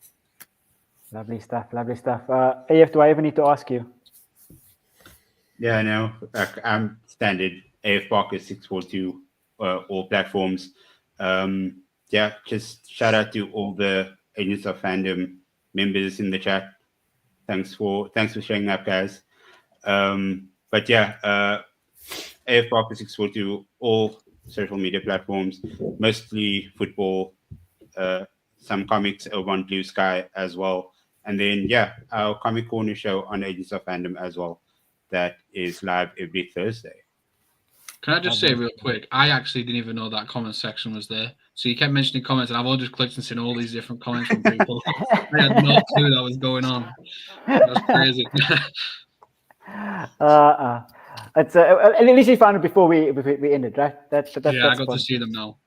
Lovely stuff. AF, do I ever need to ask you? Yeah, no. I'm standard. AF Barker 642, all platforms. Just shout out to all the Agents of Fandom members in the chat. Thanks for showing up, guys. AF Barker 642, all social media platforms, mostly football, some comics over on Blue Sky as well. And then, our Comic Corner show on Agents of Fandom as well. That is live every Thursday. Can I just say real quick, I actually didn't even know that comment section was there. So you kept mentioning comments, and I've all just clicked and seen all these different comments from people. I had no clue that was going on. That's crazy. It's at least you found it before we ended, right? That's I got fun. to see them now.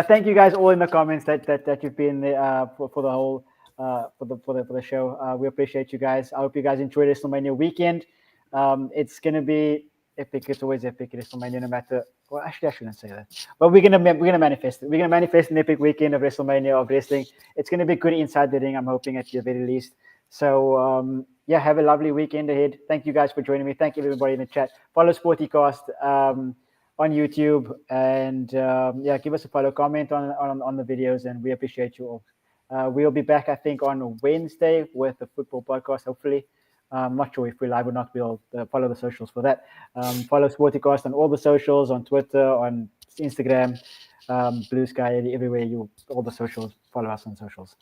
Thank you guys all in the comments that you've been there for the whole for the show. We appreciate you guys. I hope you guys enjoyed WrestleMania weekend. It's gonna be epic. It's always epic at WrestleMania, no matter. Well, actually, I shouldn't say that. But we're gonna manifest it. We're gonna manifest an epic weekend of WrestleMania of wrestling. It's gonna be good inside the ring. I'm hoping at the very least. So have a lovely weekend ahead. Thank you guys for joining me. Thank you everybody in the chat. Follow Sportycast on YouTube, and give us a follow, comment on the videos, and we appreciate you all. We'll be back, I think, on Wednesday with the football podcast, hopefully. I'm not sure if we're live or not. We'll follow the socials for that. Follow Sportycast on all the socials, on Twitter, on Instagram, Blue Sky, everywhere all the socials. Follow us on socials.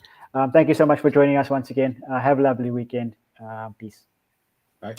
Thank you so much for joining us once again. Have a lovely weekend. Peace. Bye.